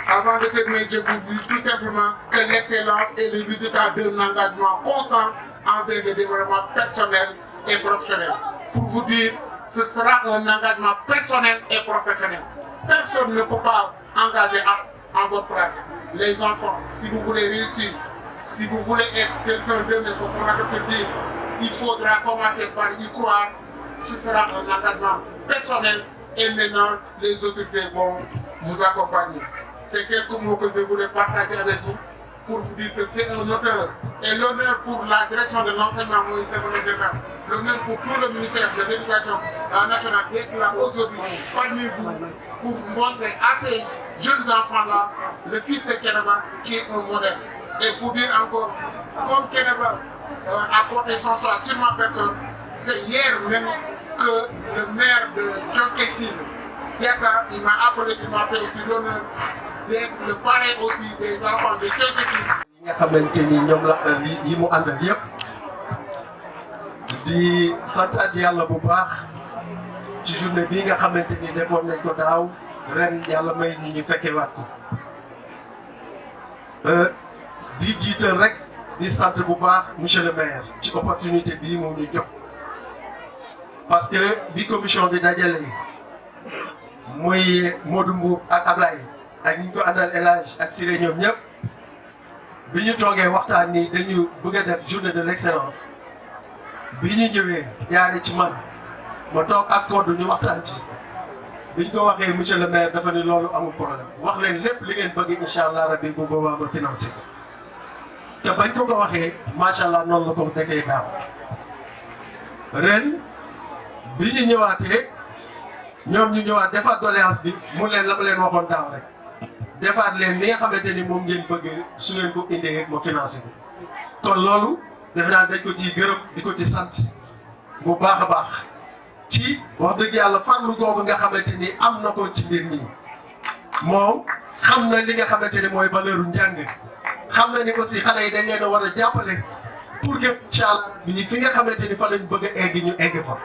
avant de terminer, je vous dis tout simplement que l'excellence est le résultat d'un engagement constant envers le développement personnel et professionnel. Pour vous dire, ce sera un engagement personnel et professionnel. Personne ne peut pas engager en votre place. Les enfants, si vous voulez réussir, si vous voulez être quelqu'un de mieux, comme on a pu dire, il faudra commencer par y croire. Ce sera un engagement personnel et maintenant les autorités vont vous accompagner. C'est quelques mots que je voulais partager avec vous pour vous dire que c'est un honneur. Et l'honneur pour la direction de l'enseignement Moïse Général, l'honneur pour tout le ministère de l'Éducation nationale d'être là aujourd'hui parmi vous pour montrer à ces jeunes enfants-là le fils de Thiénaba qui est un modèle. Et pour dire encore, comme Thiénaba a porté son choix sur ma personne, c'est hier même que le maire de Dionkésil, il m'a appelé, il m'a fait aussi l'honneur d'être le parrain aussi des enfants de Dionkésil. ñi nga xamante ni ñoom la yi mu àndal yëpp di santaat yàlla bu baax ci journée bii nga xamante ni defoon nañ ko daaw ren yàlla may ñu fekkewaat ko di jiital rek di sant bu baax monsieur le maire ci opportunité bii mu ñu jox parce que bi commission bi dajale muy Modou Mbour ak Ablaye ak ñu ko àndal El Hadj ak Siré ñoom ñëpp bi ñu toogee waxtaan ni dañu bëgg a def journée de l'excellence bi ñu ñëwee jaare ci man ma toog ak code ñu waxtaan ci bi ñu ko waxee monsieur le maire dafa ni loolu amul problème wax leen lépp li ngeen bëgg incha allah rabbi bu boobaa ma financé ko te bañ ko waxee macha allah noonu la ko defee daaw ren bi ñu ñëwaatee ñoom ñu ñëwaat defaat doléance bi mu leen la ma leen waxoon daaw rek defaat leen li nga xamante ni moom ngeen bëgg su ngeen ko indee rek ma financé ko kon loolu defe naa dañ ko ci gërëm di ko ci sant bu baax a baax ci wax dëgg yàlla farlu googu nga xamante ni am na ko ci mbir mi moom xam na li nga xamante ni mooy valeur njàng xam na ni aussi xale yi dañ leen a war a jàppale pour que incha allah bi fi nga xamante ni fa lañ bëgg a egg ñu egg fa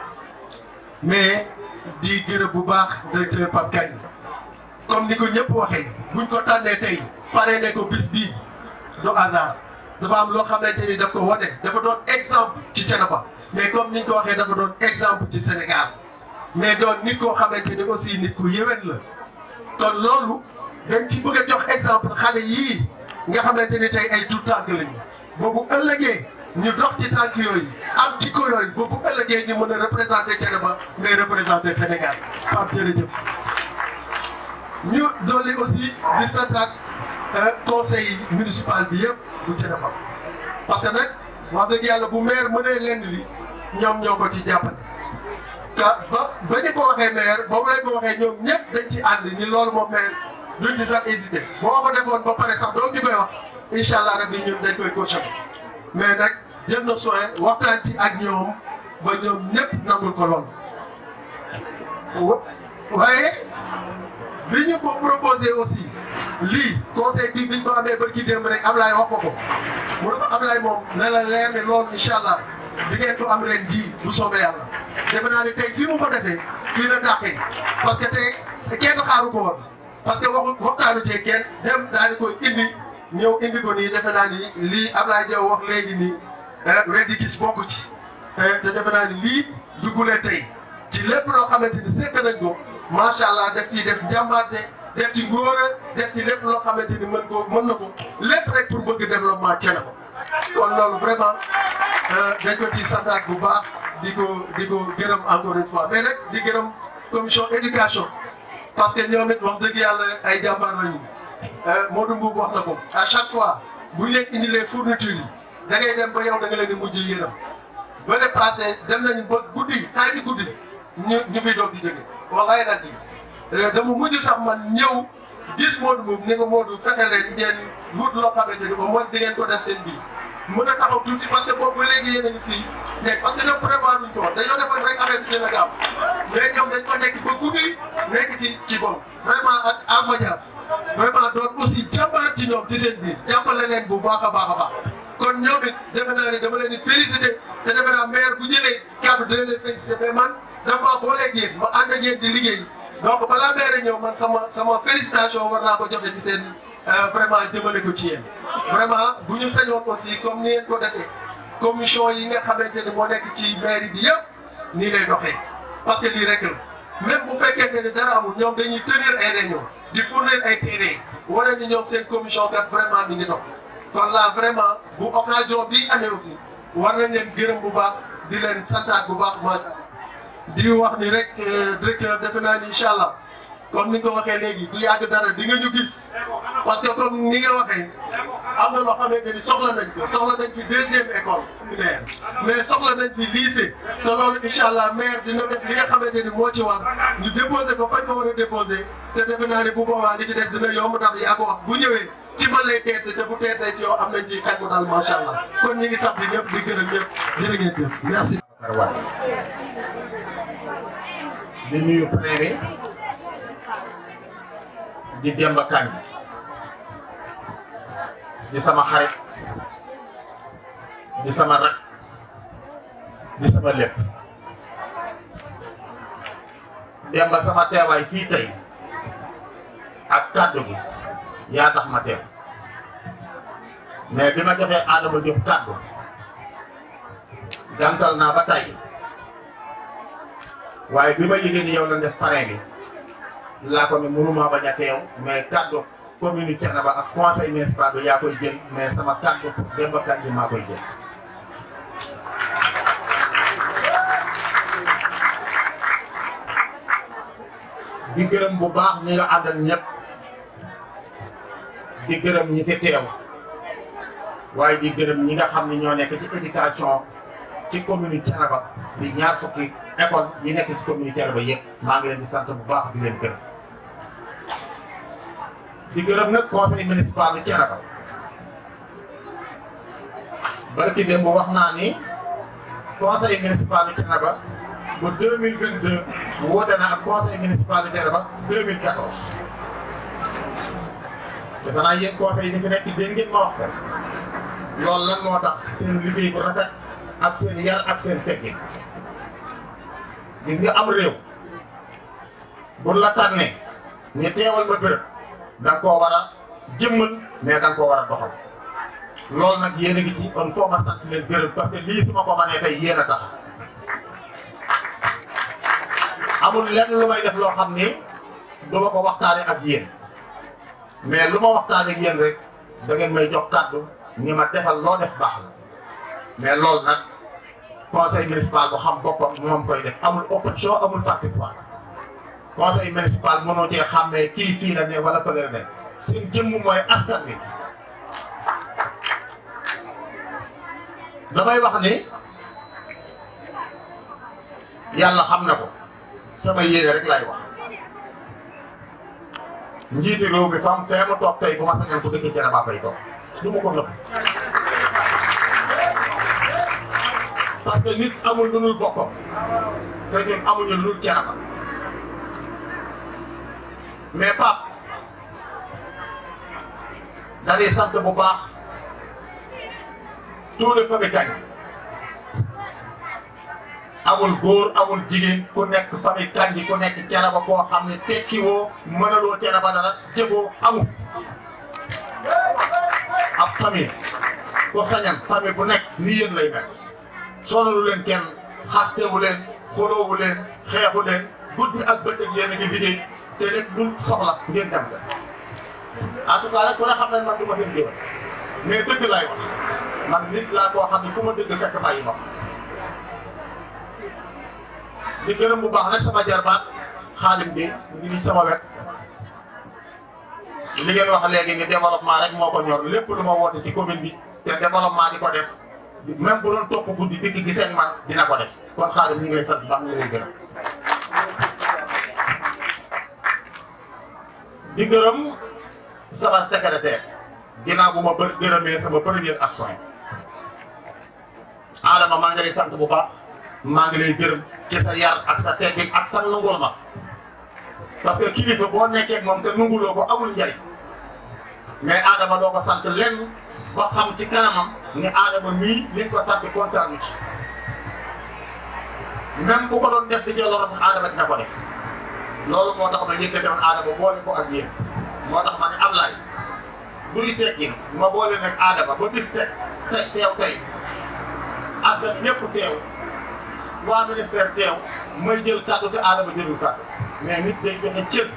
mais di gërëm bu baax directeur Pape Kane comme ni ko ñëpp waxee buñ ko tànnee tey pare ne ko bis bii du hasard dafa am loo xamante ni daf ko wane dafa doon exemple ci Thiénaba mais comme niñ ko waxee dafa doon exemple ci Sénégal mais doon nit koo xamante ni aussi nit ku yéwén la kon loolu dañ ci bëgg a jox exemple xale yii nga xamante ni tey ay tout tànk lañu boobu ëllëgee ñu dox ci tànk yooyu am ci ko yooyu boobu ëllëgee ñu mën a représenter Thiénaba ngay représenter Sénégal Pape jërëjëf ñu dolli aussi di santaat conseil municipal bi yëpp bu Thiénaba parce que nag wax dëgg yàlla bu maire mënee lenn li ñoom ñoo ko ci jàppale te ba ñu ko waxee maire boobu lañ ko waxee ñoom ñëpp dañ ci ànd ni loolu moom maire duñ ci sax hésité boo ko defoon ba pare sax doom ñu koy wax incha allah rabbi ñun dañ koy cautionné mais nag jël na soin waxtaan ci ak ñoom ba ñoom ñëpp nangul ko lool waaye bi ñu ko proposé aussi lii conseil bi biñ ko amee barki démb rek Ablaye wax ko ko mu ne ko Ablaye moom ne la leer ne loolu incha allah di ngeen ko am ren ji bu soobee yàlla defe naa ni tey fii mu ko defee fii la dàqee parce que tey kenn xaaru ko woon parce que waxtaanu cee kenn dem daal di koy ñëw indi ko nii defe naa ni lii Ablaye Diaw wax léegi nii weddi gis bokku ci te defe naa ni lii duggulee tey ci lépp loo xamante ni sekk nañ ko macha allah def ciy def njàmbaarte def ci ngóora def ci lépp loo xamante ni mën na ko lépp rek pour bëgg développement Thiénaba kon loolu vraiment dañ ko ci santaat bu baax di ko gërëm encore une fois mais nag di gërëm commission éducation parce que ñoom it wax dëgg yàlla ay jàmbaar lañu Modou Mboub wax na ko à chaque fois bu ñu leen indilee fournitures yi da ngay dem ba yow da nga leen di mujj yéenam ba le passé dem nañu ba guddi xaaj guddi ñu fiy doog di jóge wallaay nag yi dama mujj sax man ñëw gis Modou Mboub ni ko Modou fexe leen ngeen wut loo xamante ni au moins di ngeen ko def seen biir mën a taxaw tuuti parce que boobu ba léegi yéen a ngi fii nekk parce que ñoom prévoir luñ ko woon dañoo defoon rek affaire bi dina gaaw mais ñoom dañ ko nekk ba guddi nekk ci boobu vraiment ak Alpha Dia vraiment doon aussi jàmbaar ci ñoom ci seen biir jàppale leen bu baax a baax a baax kon ñoom it defe naa ne dama leen di félicité te defe naa maire bu jëlee kàddu dina leen félicité mais man dama booleeg yéen ma ànd ak yéen di liggéey donc balaa maire ñëw man sama félicitation war naa ko joxe ci seen vraiment jëmale ko ci yéen vraiment bu ñu sañoon aussi comme ni ngeen ko defee commission yi nga xamante ni moo nekk ci mairie bi yëpp nii lay doxee parce que lii rek la même bu fekkente ne dara amul ñoom dañuy tenir ay réunion di fournir ay PV wane ni ñoom seen commission kat vraiment mi ngi dox kon là vraiment bu occasion bi amee aussi war nañ leen gërëm bu baax di leen santaat bu baax macha allah di wax ni rek directeur defe naa ni incha allah comme ni nga ko waxee léegi du yàgg dara di nga ñu gis parce que comme ni nga waxee am na loo xamante ni soxla nañ fi deuxième école primaire mais soxla nañ fi lycée te loolu incha allah maire dina def li nga xamante ni moo ci war ñu déposé ko fañ ko war a déposé te defe naa ne bu boobaa li ci des dina yomb ndax yaa ko wax bu ñëwee ci man lay teese te bu teesee ci yow am nañ ci xel mu daal macha allah kon ñu ngi sant ñëpp di gërëm ñëpp jërë ngeen jëf merci. di nuyu préfet di Demba Kandji di sama xarit di sama rak di sama lépp Demba sama teewaay fii tey ak kàddu gi yaa tax ma teew mais bi ma joxee Adama Diop kàddu gàntal naa ba tey waaye bi ma yëgee ni yow la def parrain bi laa ko ne mënuma bañ a teew mais kàddu commune Thiénaba ak conseil municipal bi yaa koy jël mais sama kàddu Demba Kandji maa koy jël. di gërëm bu baax ñi nga àndal ñëpp di gërëm ñi fi teew waaye di gërëm ñi nga xam ne ñoo nekk ci éducation ci commune Thiénaba di ñaar fukki école yi nekk ci commune Thiénaba yëpp maa ngi leen di sant bu baax di leen gërëm. di gërëm nag conseil municipal bi Thiénaba barki démb wax naa ni conseil municipal bi Thiénaba ba 2022 woote na ak conseil municipal bi Thiénaba 2014 defe naa yéen conseil yi fi nekk dégg ngeen ma wax ko loolu lan moo tax seen liggéey bu rafet ak seen yar ak seen teggin gis nga am réew bu la tànnee ñu teewal ba bërëb da nga koo war a jëmmal mais da nga koo war a doxal loolu nag yéen a ngi ci kon foo ma sant leen gërëm parce que lii su ma ko mënee tey yéen a tax amul lenn lu may def loo xam ni du ma ko waxtaane ak yéen mais lu ma waxtaane ak yéen rek da ngeen may jox kàddu ñi ma defal loo def baax la mais loolu nag conseil municipal bu xam boppam moom koy def amul opposition amul parti pouvoir conseil municipal mënoo cee xàmmee kii fii la ne wala fële la ne seen jëmm mooy askan wi damay wax ni yàlla xam na ko sama yéene rek lay wax njiiti réew mi fam fee ma toog tey bu ma sañoon ko dëkk Thiénaba fay toog du ma ko nëbb parce que nit amul lu dul boppam te ñun amuñu lu dul Thiénaba mais Pape dañuy sant bu baax tout le famille Kandji amul góor amul jigéen ku nekk famille Kandji ku nekk Thiénaba koo xam ne tekkiwoo mënaloo Thiénaba dara jëfoo amul ab famille ko sañan famille bu nekk ni yéen lay mel sonalu leen kenn xastewu leen xoloowu leen xeexu leen guddi ak bëccëg yéen a ngi liggéey te rek du soxla ngeen dem ko en tout cas nag ku ne xam ne man du ma seen géwél mais dëgg laay wax man nit laa koo xam ne fu ma dëgg fekk bàyyi ma di gërëm bu baax nag sama jarbaat Xaadim bi ngi sama wet li ngeen wax léegi ni développement rek moo ko ñor lépp lu ma woote ci commune bi te développement di ko def même bu doon topp guddi dikk gisee man dina ko def kon Xaadim ñu ngi lay sant baax ñu lay gërëm di gërëm sama secrétaire ginnaaw bu ma gërëmee sama première action Adama maa ngi lay sant bu baax maa ngi lay gërëm ci sa yar ak sa teggin ak sa nungul ma parce que kilifa boo nekkee moom te nunguloo ko amul njariñ mais Adama doo ko sant lenn ba xam ci kanamam ni Adama mii liñ ko sant kontaanu ci même bu ko doon def di jëloon sax Adama dina ko def loolu moo tax ma yëkkate woon Adama boole ko ak yéen moo tax ma ne Ablaye buy teggin ma boole nag Adama ba bis teew tey askan ñëpp teew waa ministère teew may jël kàddu te Adama jëlul kàddu mais nit day joxe cër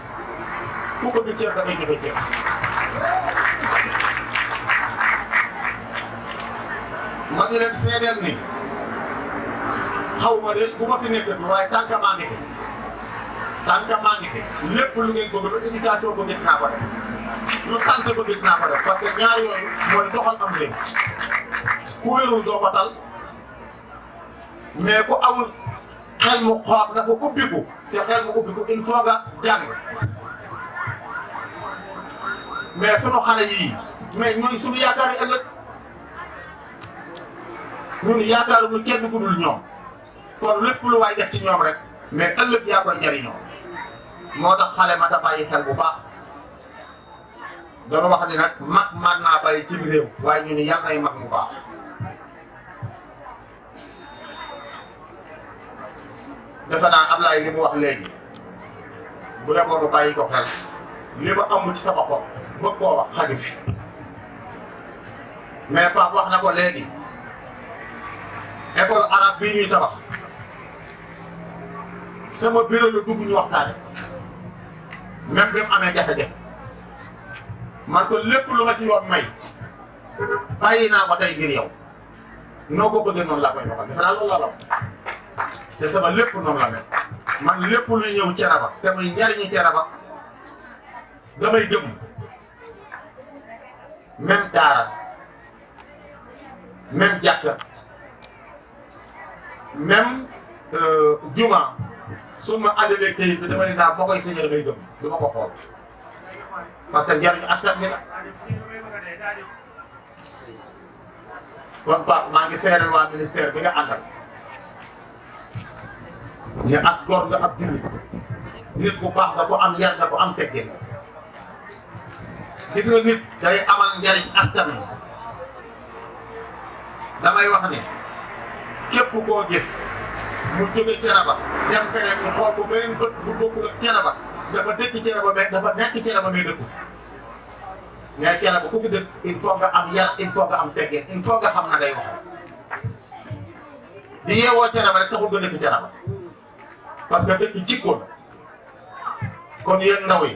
ku ko du cër da ngay joxe cër ma ngi leen seedeel ni xaw ma de bu ma fi nekkati waaye tànk maa ngi fi tànk maa ngi fi lépp lu ngeen bëgg lu éducation bëgg dinaa ko def lu santé bëgg dinaa ko def parce que ñaar yooyu mooy doxal am léegi ku wérul doo ko tal mais ku amul xel mu xoox dafa ubbiku te xel mu ubbiku il faut nga jàng mais sunu xale yii mais ñooy sunu yaakaar yi ëllëg ñun yaakaaruñu kenn ku dul ñoom kon lépp lu waay def ci ñoom rek mais ëllëg yaa koy jariñoo moo tax xale ma ta bàyyi xel bu baax dama wax ni nag mag man naa bàyyi ci réew waaye ñu ni yal nay mag mu baax defe naa Ablaye li mu wax léegi bu yeboo ma bàyyi ko xel li ma amul ci sama xol bëgg koo wax xaju fi mais Pape wax na ko léegi école arabe bii ñuy tabax sama bureau la dugg ñu waxtaane même bi mu amee jafe-jafe man ko lépp lu ma ci yoon may bàyyi naa ko tey ngir yow noo ko bëggee noonu laa koy doxal defe naa loolu la te sama lépp noonu la mel man lépp luy ñëw Thiénaba te muy njariñu Thiénaba damay gëm même daara même jàkka même juma su ma àndalee kayit bi dama ne naa boo koy sañee damay gëm du ma ko xool parce que njariñu askan bi la kon Pape maa ngi seeral waa ministère bi nga àndal ñu as góor nga ab jullit nit bu baax nga ko am yar nga ko am teggin gis nga nit day amal njariñ askan wi damay wax ni képp koo gis mu jóge Thiénaba dem feneen mu xool ko beneen bët bu bokkul ak Thiénaba dafa dëkk Thiénaba mais dafa nekk Thiénaba mais dëkku mais Thiénaba ku fi dëkk il faut nga am yar il faut nga am teggin il faut nga xam na ngay wax di yeewoo Thiénaba rek taxul nga dëkk Thiénaba parce que dëkk jikko la kon yéen ndaw yi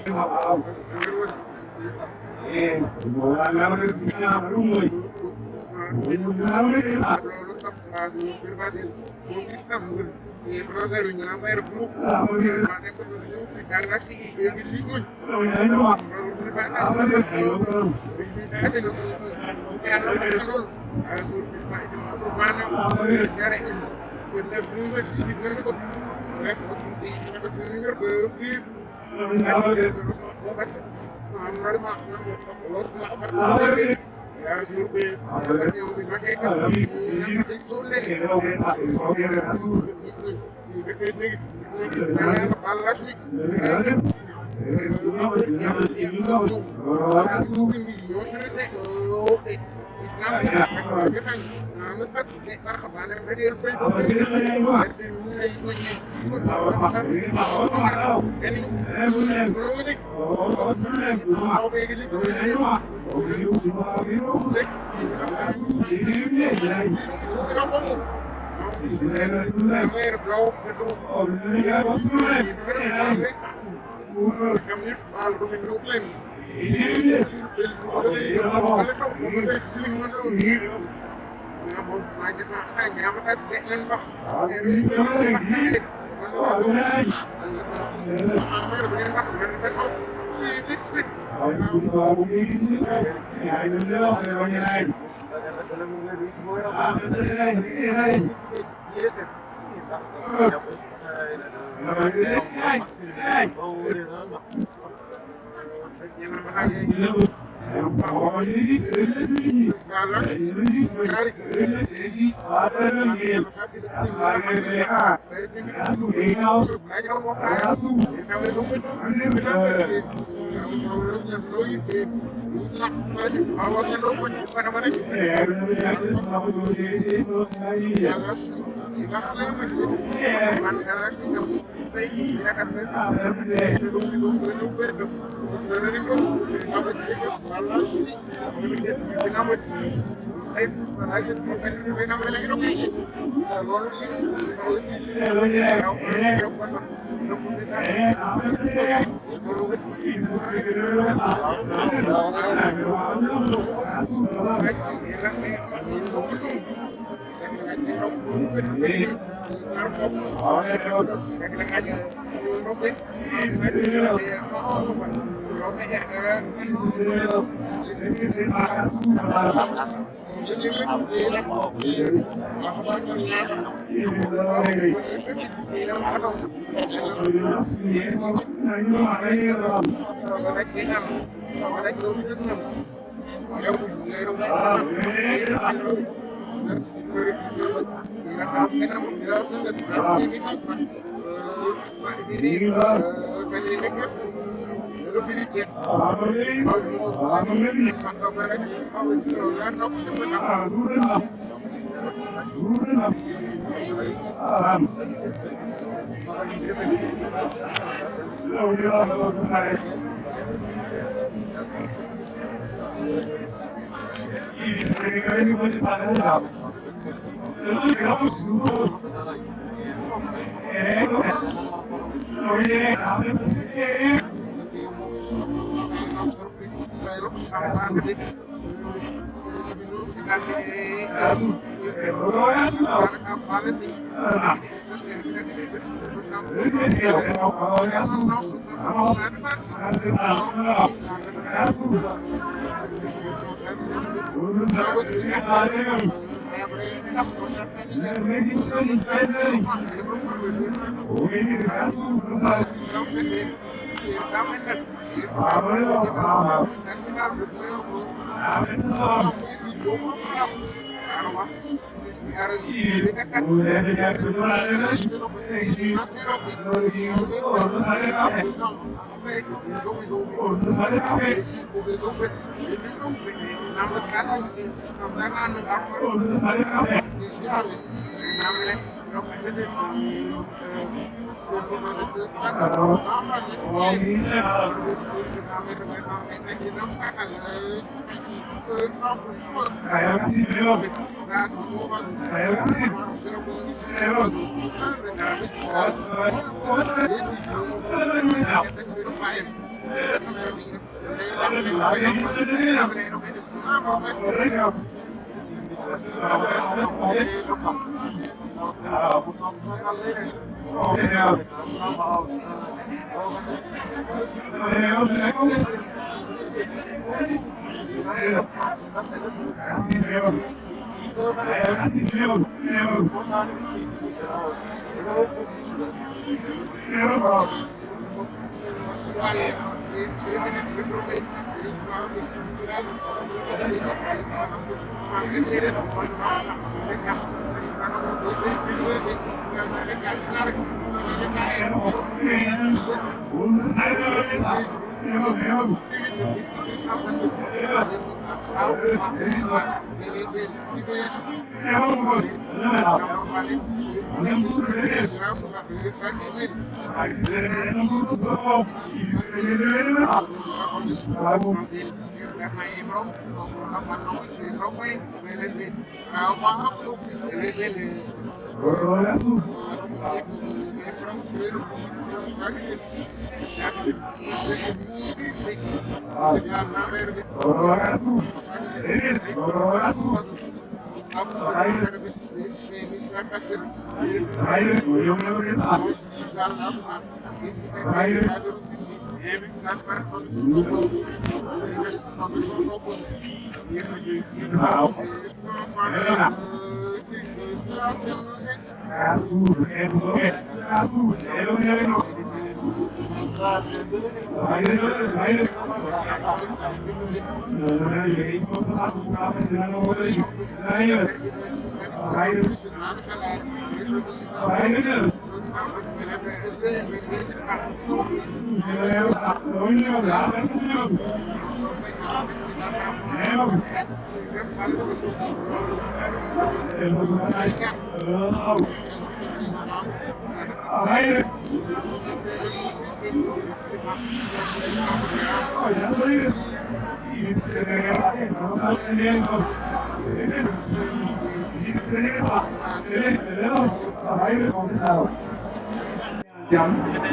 jàmm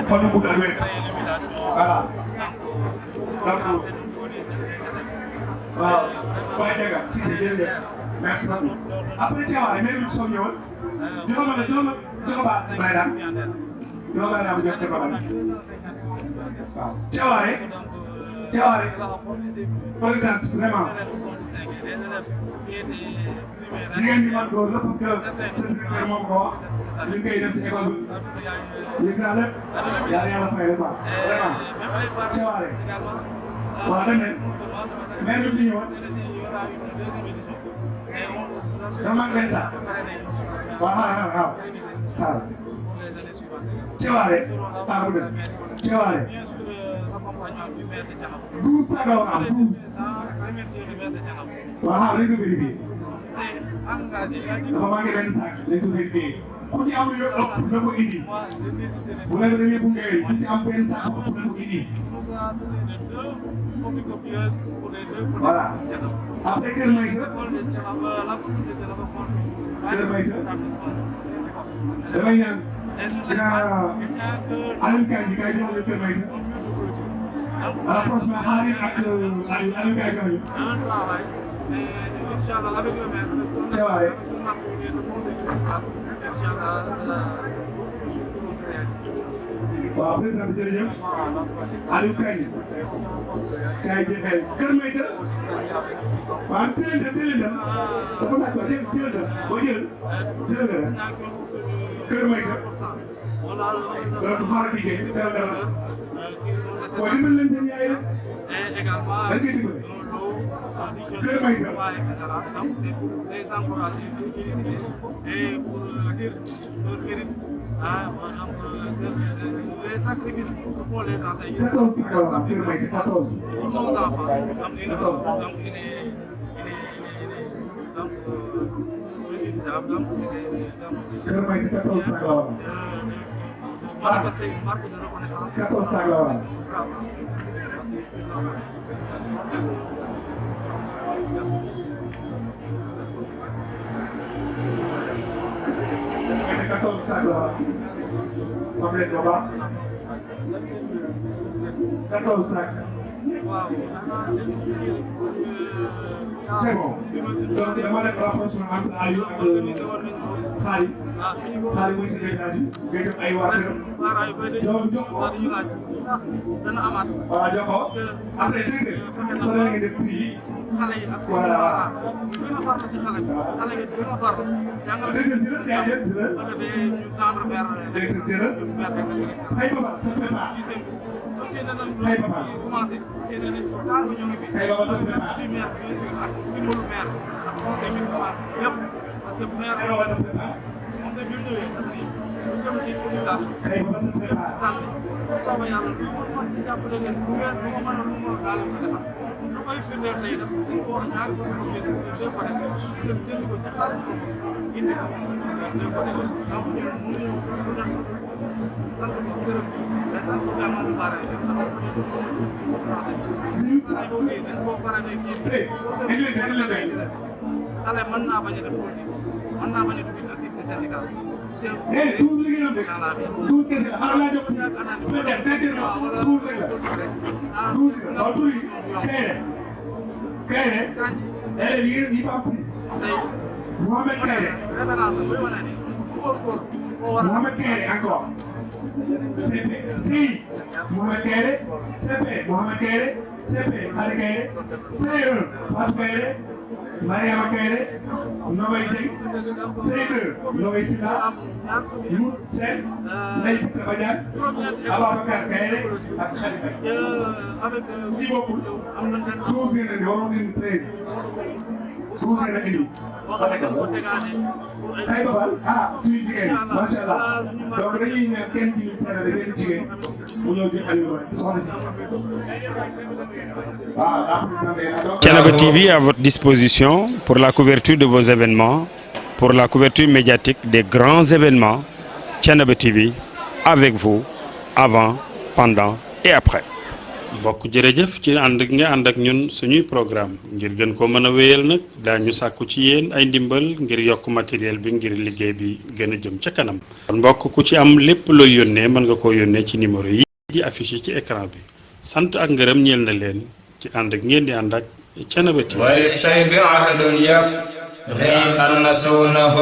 fan bu gudd ak wér voilà donc waaw waaye dégg nga jërëjëf merci beaucoup après Thiawaye mais lu soog ñëwoon jox ba Bayram jox Bayram jox ko ba waaw Thiawaye par exemple vraiment jigéen ñi man góor la parce que seen directeur moom ko wax li koy def ci école bi yëg naa lépp yàlla fay la quoi vraiment Thiawaye waaw dañ ne mais lu ci ñëwoon dama benn sax waaw Thiawaye bu dem Thiawaye 12 sagas am 12 waaw dañ ko vérifié dafa manqué benn sac dañ ko vérifié ku ci am lu ëpp na ko indi bu la demee bu ngeen ku ci am benn sac bu ëpp na ko indi voilà après Kër Maysa damay ñaan Aliou Kandji kay jox la Kër Maysa franchement Aliou ak Aliou kay jox ñu Thiawaye waaw président bi jërëjëf Aliou Kandji kay jëfee Kër Maysa waaw teel dafa laaj ko teel boo jël Kër Maysa donc xaaral kii kay teel dara waaye dimbali leen seen yaay rek dañ koy dimbali Kër Maysa donc c'est pour les encourager, les féliciter et pour dire leur mérite, les sacrifices que font les enseignants pour nos enfants. Donc il est utilisable, donc manifester une marque de reconnaissance. C'est bon. Donc dama def rapprochement entre Aliou ak Khali. Khali mooy secrétaire bi nga jox ay waa këram. jox ko dana amaat. voilà jox ko après dégg nga soo leen ngi def prix yi. xale yi ak seen parents gën a farlu ci xale bi xale yi gën a farlu jàngal ko defee ñu tendre vers seen nañ commencé seen nañ ko daal ñoo ngi fi du maire bien sûr ak dimbalu maire ak conseil municipal yëpp parce que maire moom la bi mu ñëwee daf ni lu jëm ci éducation jëm ci santé bu soobee yàlla lu mën ci jàppale leen bu ngeen bu ma mën a lu mën daal ko defal lu koy firndeel tey daf dañ ko wax ñaari fois ko gis deux ko def dem jënd ko ci xaalis ko indi ko deux ko def donc ñun mënuñu ko def sant ko gërëm mais sant ko vraiment lu bare aussi dañ koo pare ne kii xale mën naa bañ a def politique mën naa bañ a dugg ci activité syndicale Mohamed Kairé. Mohamed Kairé encore. CP. Si. Mohamed Kairé. CP. Mohamed Kairé. CP. Khady Kairé. C1. Fatou Kairé. Mariama Kairé. Nogoy Dieng. C2. Nogoy Sila. Mout Sène. Ndeye Pita Badiane. Ababacar Kairé. ak Khady Faye. ñi bokkul. 12 heures waroon nañu 13. 12 heures indi. ay babal suñu jigéen macha allah donc dañuy ñaan kenn ci ñu teel a benn jigéen mu ñëw di Aliou soxna si. Thiénaba TV à votre disposition pour la couverture de vos événements, pour la couverture médiatique des grands événements. Thiénaba TV avec vous avant, pendant et après. bokk jërëjëf ci ànd ak nga ànd ak ñun suñuy programme ngir gën ko mën a wéyal nag daañu sàkku ci yéen ay ndimbal ngir yokk matériel bi ngir liggéey bi gën a jëm ca kanam. kon mbokk ku ci am lépp looy yónnee mën nga koo yónnee ci numéro yi di affiché ci écran bi sant ak ngërëm ñeel na leen ci ànd ak ngeen di ànd ak Thiénaba TV. وللشيب عهد يبغي أن نسونه